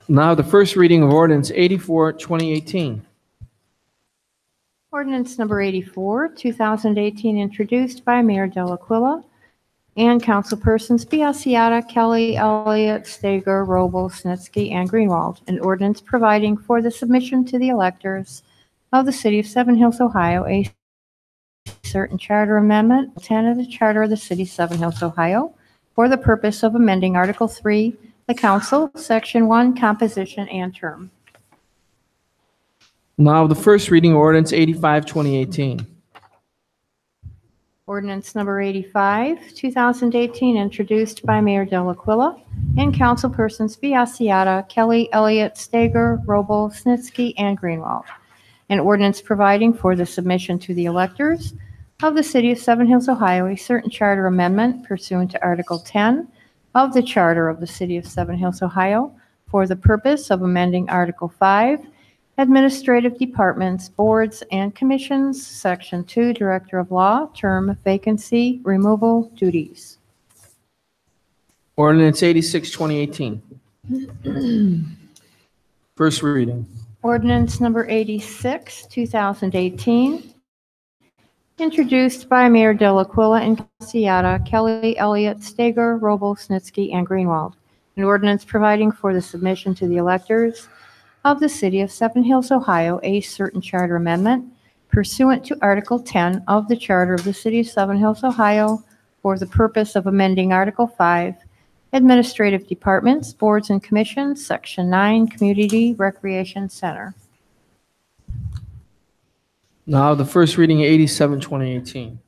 Now the first reading of ordinance 84-2018. Ordinance number 84, 2018, introduced by Mayor Delaquila and councilpersons Biassiata, Kelly, Elliott, Stager, Roble, Snitsky, and Greenwald. An ordinance providing for the submission to the electors of the City of Seven Hills, Ohio, a certain charter amendment, 10 of the Charter of the City of Seven Hills, Ohio, for the purpose of amending Article 3, the Council, Section 1, Composition and Term. Now, the first reading ordinance 85, 2018. Ordinance number 85, 2018, introduced by Mayor Delaquila and councilpersons Biassiata, Kelly, Elliott, Stager, Roble, Snitsky, and Greenwald. An ordinance providing for the submission to the electors of the City of Seven Hills, Ohio, a certain charter amendment pursuant to Article 10 of the Charter of the City of Seven Hills, Ohio, for the purpose of amending Article 5, Administrative Departments, Boards, and Commissions, Section 2, Director of Law, Term, Vacancy, Removal, Duties. Ordinance 86, 2018. First reading. Ordinance number 86, 2018, introduced by Mayor Delaquila and Biassiata, Kelly, Elliott, Stager, Roble, Snitsky, and Greenwald. An ordinance providing for the submission to the electors of the City of Seven Hills, Ohio, a certain charter amendment pursuant to Article 10 of the Charter of the City of Seven Hills, Ohio, for the purpose of amending Article 5, Administrative Departments, Boards, and Commissions, Section 9, Community Recreation Center. Now, the first reading 87, 2018.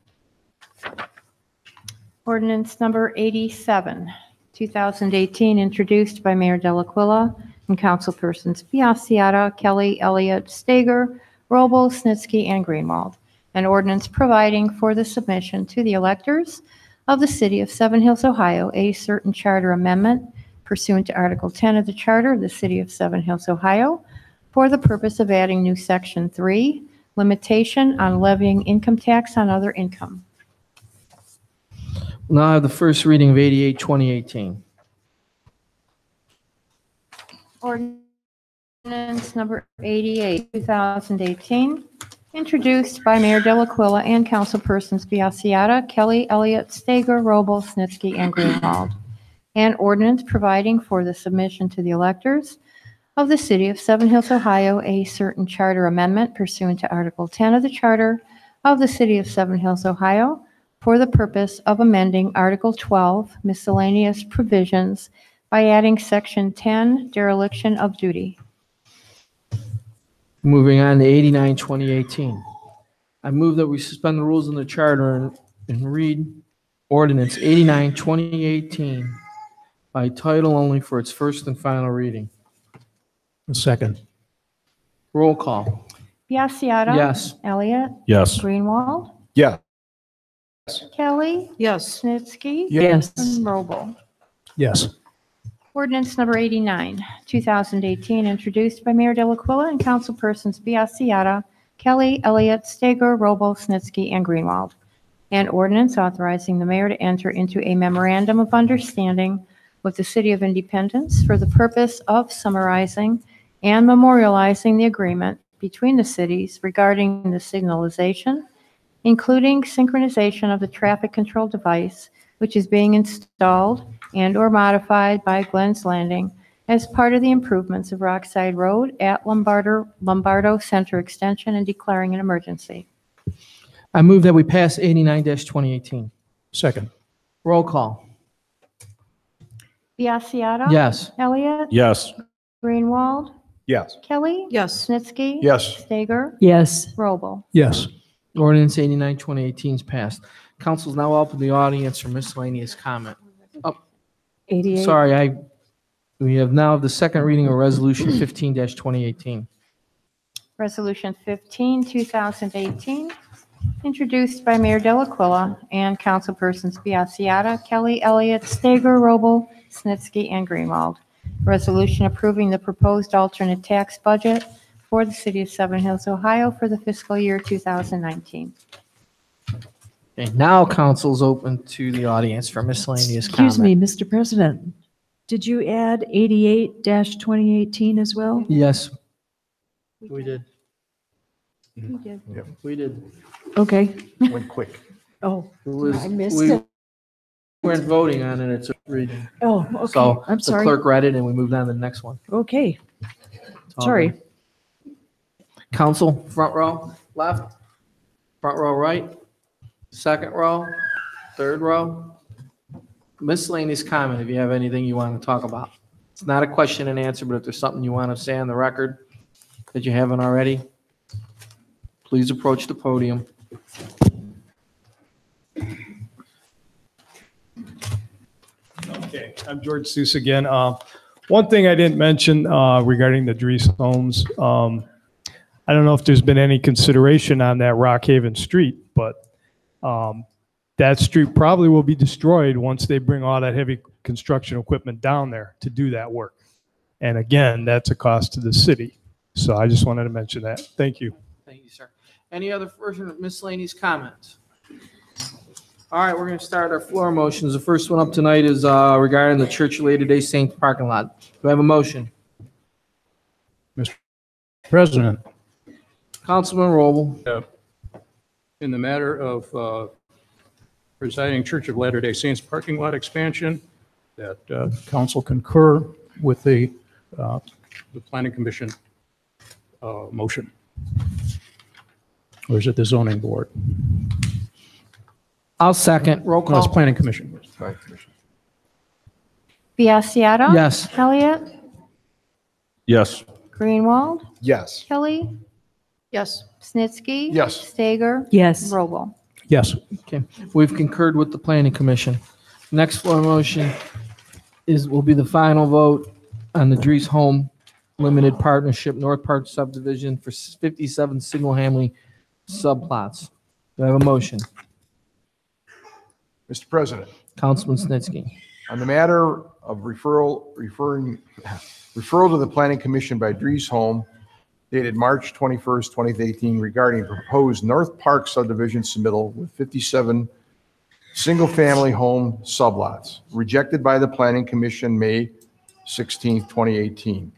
Ordinance number 87, 2018, introduced by Mayor Delaquila and councilpersons Biassiata, Kelly, Elliott, Stager, Roble, Snitsky, and Greenwald. An ordinance providing for the submission to the electors of the City of Seven Hills, Ohio, a certain charter amendment pursuant to Article 10 of the Charter of the City of Seven Hills, Ohio, for the purpose of adding new Section 3, limitation on levying income tax on other income. Now I have the first reading of 88, 2018. Ordinance number 88, 2018, introduced by Mayor Delaquila and councilpersons Biassiata, Kelly, Elliott, Stager, Roble, Snitsky, and Greenwald. An ordinance providing for the submission to the electors of the City of Seven Hills, Ohio, a certain charter amendment pursuant to Article 10 of the Charter of the City of Seven Hills, Ohio, for the purpose of amending Article 12, miscellaneous provisions, by adding Section 10, dereliction of duty. Moving on to 89, 2018. I move that we suspend the rules in the charter and read ordinance 89, 2018 by title only for its first and final reading. Second. Roll call. Biassiata. Yes. Elliott. Yes. Greenwald. Yes. Kelly. Yes. Snitsky. Yes. And Roble. Yes. Ordinance number 89, 2018, introduced by Mayor Delaquila and councilpersons Biassiata, Kelly, Elliott, Stager, Roble, Snitsky, and Greenwald. An ordinance authorizing the mayor to enter into a memorandum of understanding with the City of Independence for the purpose of summarizing and memorializing the agreement between the cities regarding the signalization, including synchronization of the traffic control device, which is being installed and/or modified by Glenn's Landing as part of the improvements of Rockside Road at Lombardo Center Extension and declaring an emergency. I move that we pass 89-2018. Second. Roll call. Biassiata. Yes. Elliott. Yes. Greenwald. Yes. Kelly. Yes. Snitsky. Yes. Stager. Yes. Roble. Yes. Ordinance 89, 2018 is passed. Council is now open to the audience for miscellaneous comment. 88. Sorry, we have now the second reading of Resolution 15-2018. Resolution 15, 2018, introduced by Mayor Delaquila and councilpersons Biassiata, Kelly, Elliott, Stager, Roble, Snitsky, and Greenwald. Resolution approving the proposed alternate tax budget for the City of Seven Hills, Ohio for the fiscal year 2019. Okay, now council is open to the audience for miscellaneous comment. Excuse me, Mr. President. Did you add 88-2018 as well? Yes. We did. You did. We did. Okay. Went quick. Oh, was- I missed we- it. We weren't voting on it, it's a reading. Oh, okay. So I'm the sorry. clerk read it and we moved on to the next one. Okay. It's all Sorry. good. Council, front row, left, front row, right, second row, third row. Miscellaneous comment, if you have anything you want to talk about. It's not a question and answer, but if there's something you want to say on the record that you haven't already, please approach the podium. Okay, I'm George Seuss again. One thing I didn't mention regarding the Dries homes, I don't know if there's been any consideration on that Rockhaven Street, but that street probably will be destroyed once they bring all that heavy construction equipment down there to do that work. And again, that's a cost to the city. So I just wanted to mention that. Thank you. Thank you, sir. Any other further miscellaneous comments? All right, we're going to start our floor motions. The first one up tonight is regarding the Church of Latter-day Saints parking lot. Do I have a motion? Mr. President. Councilman Roble. In the matter of presiding Church of Latter-day Saints parking lot expansion, that council concur with the Planning Commission motion. Or is it the zoning board? I'll second. Roll No, it's call. Planning Commission. Biassiata. Yes. Elliott. Yes. Greenwald. Yes. Kelly. Yes. Snitsky. Yes. Stager. Yes. Roble. Yes. Okay, we've concurred with the planning commission. Next floor motion will be the final vote on the Dries Home Limited Partnership North Park subdivision for 57 single-family subplots. Do I have a motion? Mr. President, Councilman Snitsky. on the matter of referral to the Planning Commission by Dries Home dated March 21st, 2018, regarding proposed North Park subdivision submittal with 57 single-family home sublots, rejected by the Planning Commission May 16th, 2018.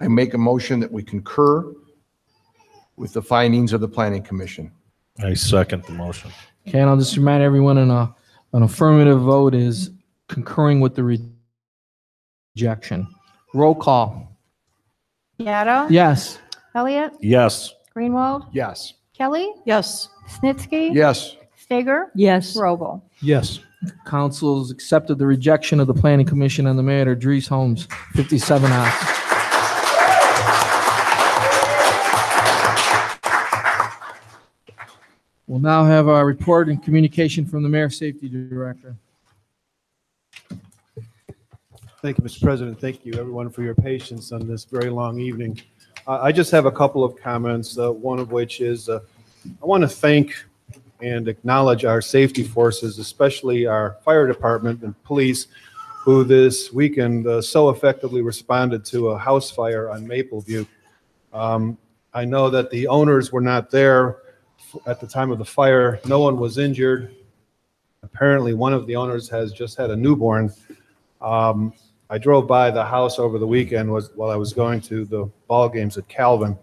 I make a motion that we concur with the findings of the Planning Commission. I second the motion. Okay, and I'll just remind everyone, an affirmative vote is concurring with the rejection. Roll call. Biassiata. Yes. Elliott. Yes. Greenwald. Yes. Kelly. Yes. Snitsky. Yes. Stager. Yes. Roble. Yes. Council's accepted the rejection of the planning commission on the matter, Dries Homes, 57 ayes. We'll now have our report and communication from the Mayor Safety Director. Thank you, Mr. President. Thank you, everyone, for your patience on this very long evening. I just have a couple of comments, one of which is I want to thank and acknowledge our safety forces, especially our fire department and police, who this weekend so effectively responded to a house fire on Mapleview. I know that the owners were not there at the time of the fire. No one was injured. Apparently, one of the owners has just had a newborn. I drove by the house over the weekend while I was going to the ball games at Calvin,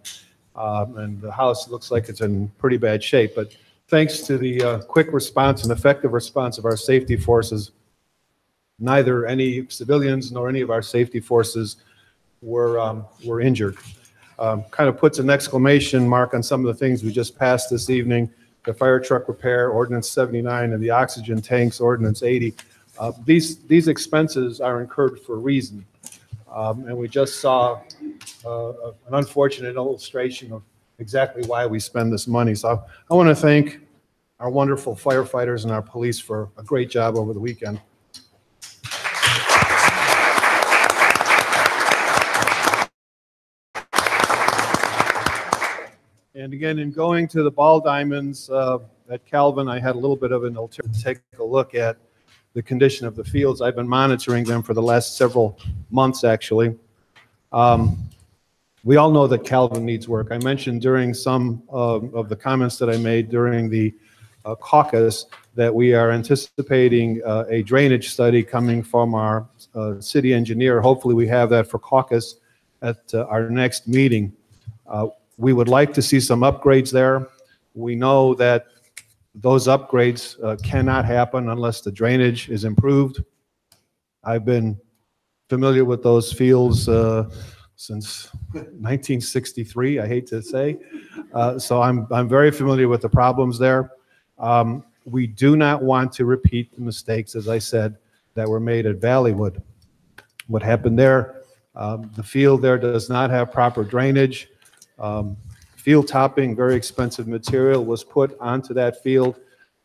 and the house looks like it's in pretty bad shape. But thanks to the quick response and effective response of our safety forces, neither any civilians nor any of our safety forces were injured. Kind of puts an exclamation mark on some of the things we just passed this evening: the fire truck repair, Ordinance 79, and the oxygen tanks, Ordinance 80. These expenses are incurred for a reason, and we just saw an unfortunate illustration of exactly why we spend this money. So I want to thank our wonderful firefighters and our police for a great job over the weekend. And again, in going to the ball diamonds at Calvin, I had a little bit of an ulterior to take a look at the condition of the fields. I've been monitoring them for the last several months, actually. We all know that Calvin needs work. I mentioned during some of the comments that I made during the caucus that we are anticipating a drainage study coming from our city engineer. Hopefully we have that for caucus at our next meeting. We would like to see some upgrades there. We know that those upgrades cannot happen unless the drainage is improved. I've been familiar with those fields since 1963, I hate to say. So I'm very familiar with the problems there. We do not want to repeat the mistakes, as I said, that were made at Valleywood. What happened there, the field there does not have proper drainage. Field topping, very expensive material, was put onto that field,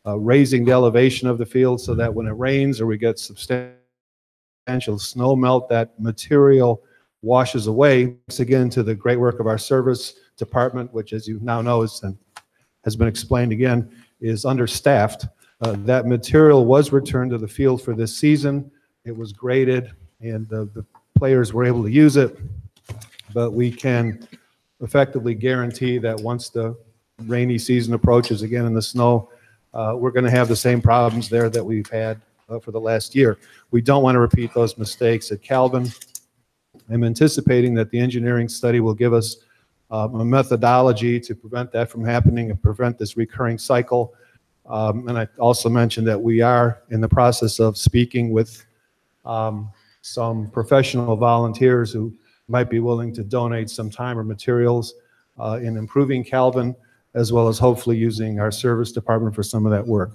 raising the elevation of the field so that when it rains or we get substantial snow melt, that material washes away. Thanks again to the great work of our service department, which, as you now know, has been explained again, is understaffed. That material was returned to the field for this season. It was graded, and the players were able to use it. But we can effectively guarantee that once the rainy season approaches again in the snow, we're going to have the same problems there that we've had for the last year. We don't want to repeat those mistakes at Calvin. I'm anticipating that the engineering study will give us a methodology to prevent that from happening and prevent this recurring cycle. And I also mentioned that we are in the process of speaking with some professional volunteers who might be willing to donate some time or materials in improving Calvin, as well as hopefully using our service department for some of that work.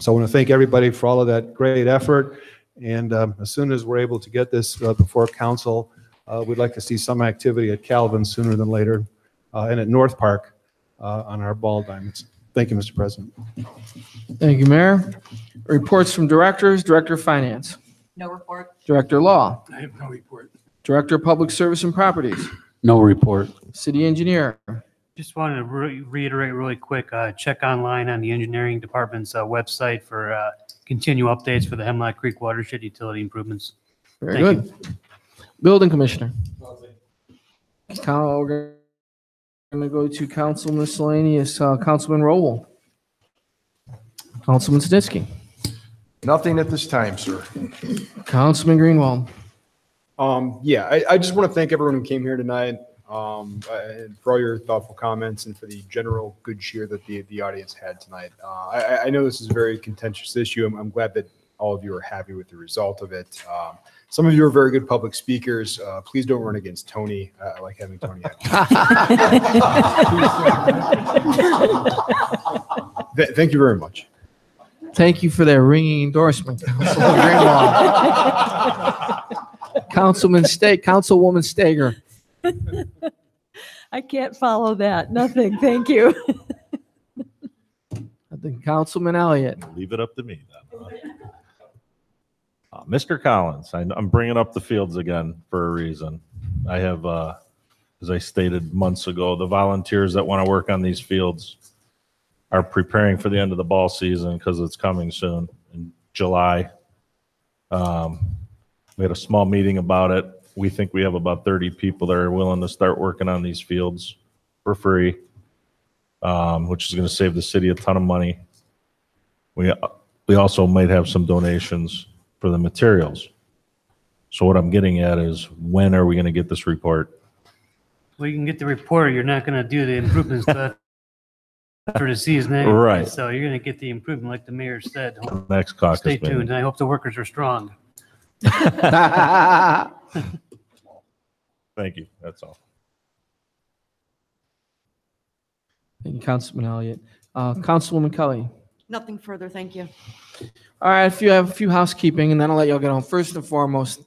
So I want to thank everybody for all of that great effort. And as soon as we're able to get this before council, we'd like to see some activity at Calvin sooner than later, and at North Park on our ball diamonds. Thank you, Mr. President. Thank you, Mayor. Reports from directors. Director of Finance. No report. Director Law. I have no report. Director of Public Service and Properties. No report. City Engineer. Just wanted to reiterate really quick, check online on the engineering department's website for continue updates for the Hemlock Creek watershed utility improvements. Very Thank good. Building Commissioner. We're going to go to Council Miscellaneous, Councilman Rowell. Councilman Snitsky. Nothing at this time, sir. Councilman Greenwald. Yeah, I just want to thank everyone who came here tonight and for all your thoughtful comments and for the general good cheer that the audience had tonight. I know this is a very contentious issue. I'm glad that all of you are happy with the result of it. Some of you are very good public speakers. Please don't run against Tony. I like having Tony. Thank you very much. Thank you for that ringing endorsement, Councilman Greenwald. Councilwoman Stager. I can't follow that. Nothing. Thank you. I think Councilman Elliott. Leave it up to me then. Mr. Collins, I'm bringing up the fields again for a reason. I have, as I stated months ago, the volunteers that want to work on these fields are preparing for the end of the ball season because it's coming soon in July. We had a small meeting about it. We think we have about 30 people that are willing to start working on these fields for free, which is going to save the city a ton of money. We also might have some donations for the materials. So what I'm getting at is, when are we going to get this report? Well, you can get the report. You're not going to do the improvements for the season anyway. Right. So you're going to get the improvement, like the mayor said. Next caucus Stay meeting. tuned. And I hope the workers are strong. Thank you. That's all. Thank you, Councilman Elliott. Councilwoman Kelly. Nothing further, thank you. All right, if you have a few housekeeping, and then I'll let y'all get on. First and foremost,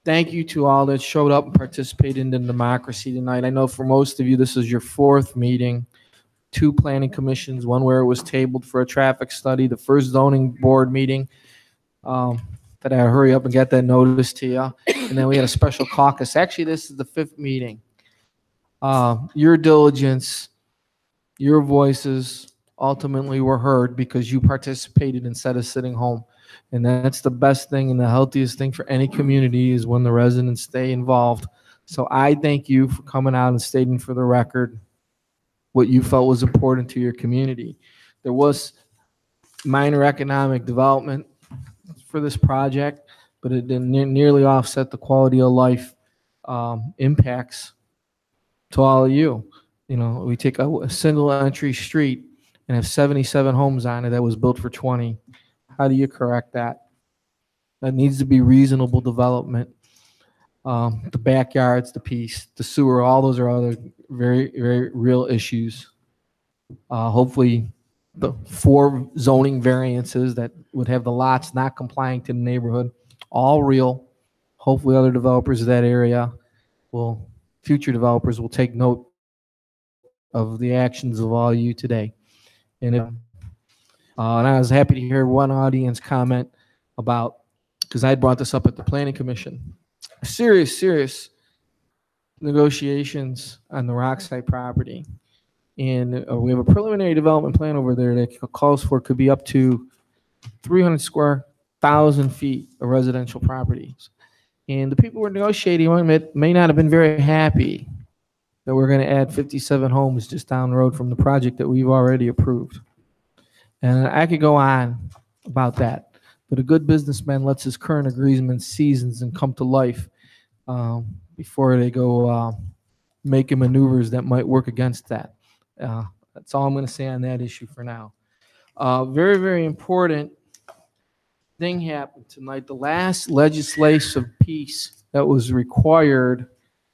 thank you to all that showed up and participated in the democracy tonight. I know for most of you, this is your fourth meeting. 2 planning commissions, one where it was tabled for a traffic study, the first zoning board meeting, that I hurry up and get that notice to you. And then we had a special caucus. Actually, this is the 5th meeting. Your diligence, your voices ultimately were heard because you participated instead of sitting home. And that's the best thing and the healthiest thing for any community, is when the residents stay involved. So I thank you for coming out and stating for the record what you felt was important to your community. There was minor economic development for this project, but it didn't nearly offset the quality of life impacts to all of you. You know, we take a single entry street and have 77 homes on it that was built for 20. How do you correct that? That needs to be reasonable development. the backyards, the piece, the sewer, all those are other very, very real issues. Hopefully, the 4 zoning variances that would have the lots not complying to the neighborhood, all real. Hopefully, other developers of that area future developers will take note of the actions of all you today. And I was happy to hear one audience comment about, because I brought this up at the Planning Commission, serious negotiations on the Rockside property. And we have a preliminary development plan over there that calls for, could be up to 300,000 feet of residential properties. And the people we're negotiating with may not have been very happy that we're going to add 57 homes just down the road from the project that we've already approved. And I could go on about that, but a good businessman lets his current agreements seasons and come to life before they go making maneuvers that might work against that. That's all I'm going to say on that issue for now. Very, very important thing happened tonight. The last legislative piece that was required,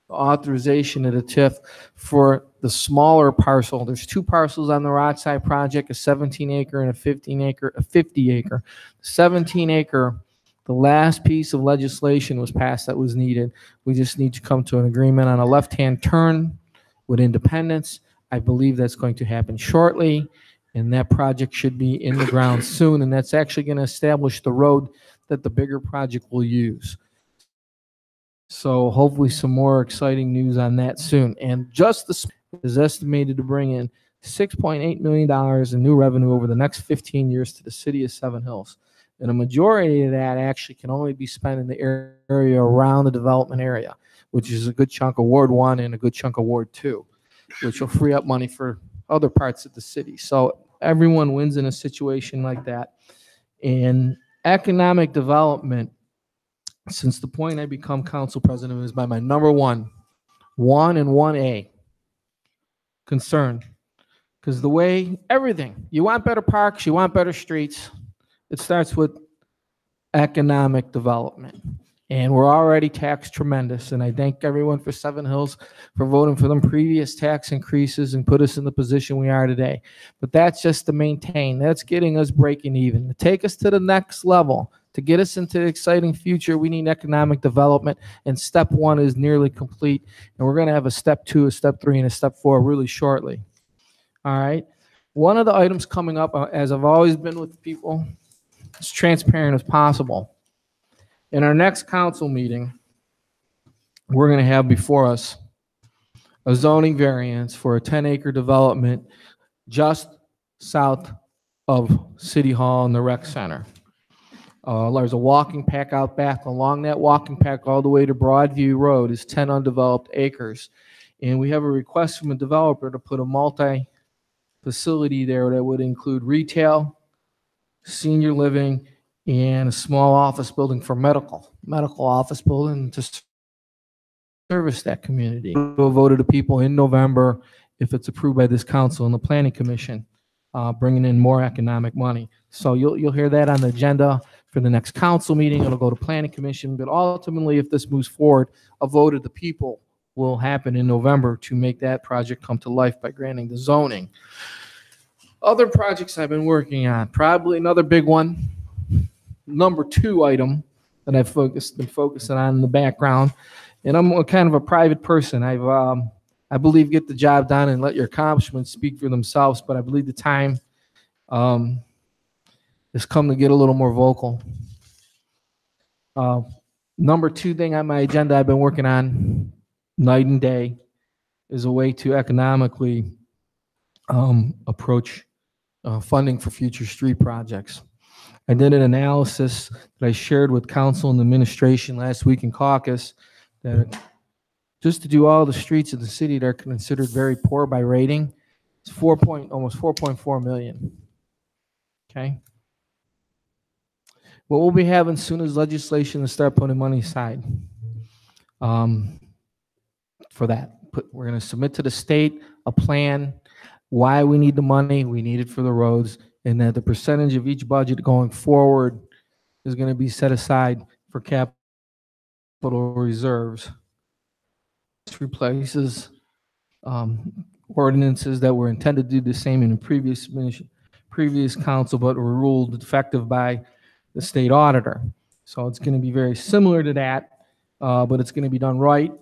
the authorization of the TIF for the smaller parcel. There's 2 parcels on the Rockside project, a 17-acre and a 50-acre. 17-acre, the last piece of legislation was passed that was needed. We just need to come to an agreement on a left-hand turn with Independence. I believe that's going to happen shortly, and that project should be in the ground soon, and that's actually going to establish the road that the bigger project will use. So hopefully some more exciting news on that soon. And Justice is estimated to bring in $6.8 million in new revenue over the next 15 years to the city of Seven Hills. And a majority of that actually can only be spent in the area around the development area, which is a good chunk of Ward 1 and a good chunk of Ward 2, which will free up money for other parts of the city. So everyone wins in a situation like that. And economic development, since the point I become council president, is by my number 1 and 1A concern. Because the way everything, you want better parks, you want better streets, it starts with economic development. And we're already taxed tremendous. And I thank everyone for Seven Hills for voting for them previous tax increases and put us in the position we are today. But that's just to maintain. That's getting us breaking even. To take us to the next level, to get us into the exciting future, we need economic development. And step 1 is nearly complete. And we're going to have a step 2, a step 3, and a step 4 really shortly. All right. One of the items coming up, as I've always been with people, as transparent as possible. In our next council meeting, we're going to have before us a zoning variance for a 10-acre development just south of City Hall and the Rec Center. There's a walking path out back. Along that walking path all the way to Broadview Road is 10 undeveloped acres. And we have a request from a developer to put a multi-facility there that would include retail, senior living, and a small office building for medical office building to service that community. We'll vote to the people in November if it's approved by this council and the planning commission, bringing in more economic money. So you'll hear that on the agenda for the next council meeting. It'll go to planning commission, but ultimately, if this moves forward, a vote of the people will happen in November to make that project come to life by granting the zoning. Other projects I've been working on, probably another big one. Number 2 item that I've been focusing on in the background, and I'm kind of a private person. I believe get the job done and let your accomplishments speak for themselves, but I believe the time has come to get a little more vocal. Number 2 thing on my agenda I've been working on night and day is a way to economically approach funding for future street projects. I did an analysis that I shared with council and administration last week in caucus that just to do all the streets of the city that are considered very poor by rating, it's almost 4.4 million. Okay. What we'll be having soon is legislation to start putting money aside for that. We're going to submit to the state a plan, why we need the money. We need it for the roads, and that the percentage of each budget going forward is going to be set aside for capital reserves. This replaces ordinances that were intended to do the same in the previous council, but were ruled defective by the state auditor. So it's going to be very similar to that, but it's going to be done right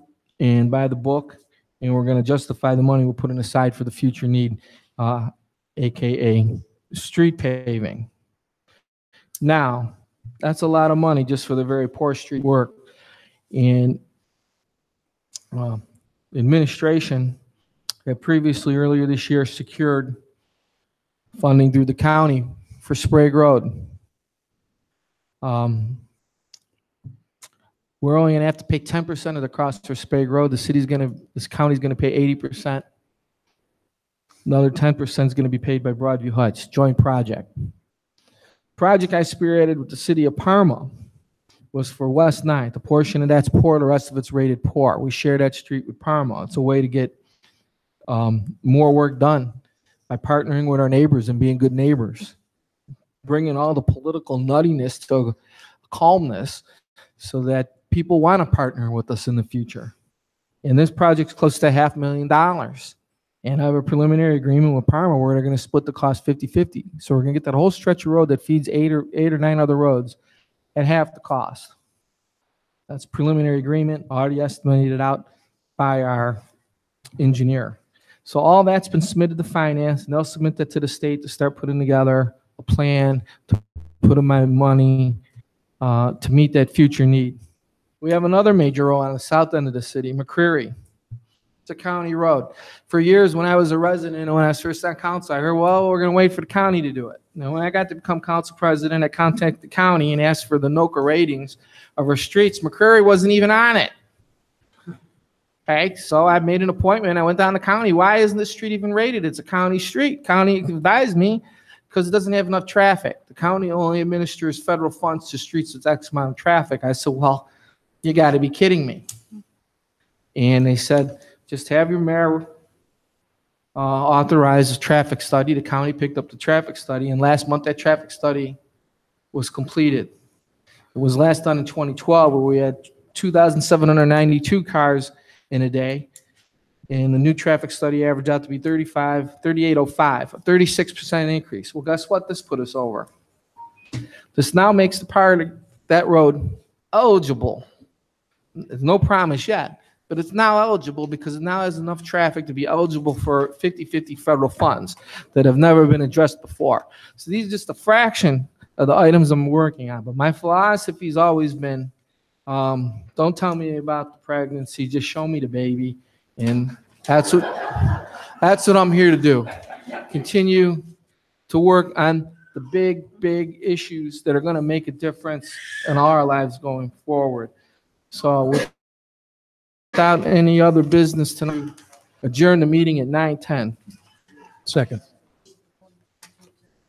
and by the book, and we're going to justify the money we're putting aside for the future need, AKA street paving. Now, that's a lot of money just for the very poor street work. And administration had previously, earlier this year, secured funding through the county for Sprague Road. We're only gonna have to pay 10% of the cost for Sprague Road. This county's gonna pay 80%. Another 10% is gonna be paid by Broadview Heights, joint project. Project I spearheaded with the city of Parma was for West 9th. A portion of that's poor, the rest of it's rated poor. We share that street with Parma. It's a way to get more work done by partnering with our neighbors and being good neighbors, bringing all the political nuttiness to calmness so that people want to partner with us in the future. And this project's close to $500,000. And I have a preliminary agreement with Parma where they're going to split the cost 50-50. So we're going to get that whole stretch of road that feeds eight or nine other roads at half the cost. That's preliminary agreement, already estimated out by our engineer. So all that's been submitted to finance, and they'll submit that to the state to start putting together a plan to put in my money to meet that future need. We have another major road on the south end of the city, McCreary. It's a county road. For years, when I was a resident and when I was first on council, I heard, well, we're going to wait for the county to do it. Now, when I got to become council president, I contacted the county and asked for the NOCA ratings of our streets. McCreary wasn't even on it. Okay, so I made an appointment. I went down to the county. Why isn't this street even rated? It's a county street. County advised me because it doesn't have enough traffic. The county only administers federal funds to streets with X amount of traffic. I said, well, you got to be kidding me. And they said, just have your mayor authorize a traffic study. The county picked up the traffic study, and last month that traffic study was completed. It was last done in 2012, where we had 2,792 cars in a day, and the new traffic study averaged out to be 3,805, a 36% increase. Well, guess what? This put us over. This now makes the part of that road eligible. There's no promise yet, but it's now eligible because it now has enough traffic to be eligible for 50-50 federal funds that have never been addressed before. So these are just a fraction of the items I'm working on. But my philosophy has always been, don't tell me about the pregnancy, just show me the baby. And that's what I'm here to do. Continue to work on the big issues that are going to make a difference in our lives going forward. So without any other business tonight, adjourn the meeting at 9:10. Second.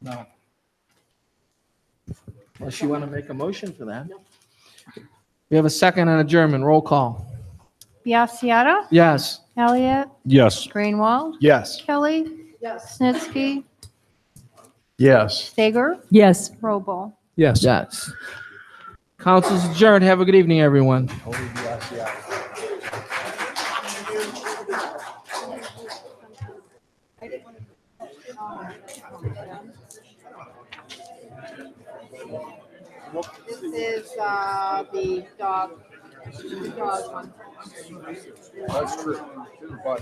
No. Unless you want to make a motion for that. We have a second on adjournment. Roll call. Biassiata. Yes. Elliott. Yes. Greenwald. Yes. Kelly. Yes. Snitsky. Yes. Stager. Yes. Roble. Yes. Yes. Council's adjourned. Have a good evening, everyone. This is the dog one. That's true, but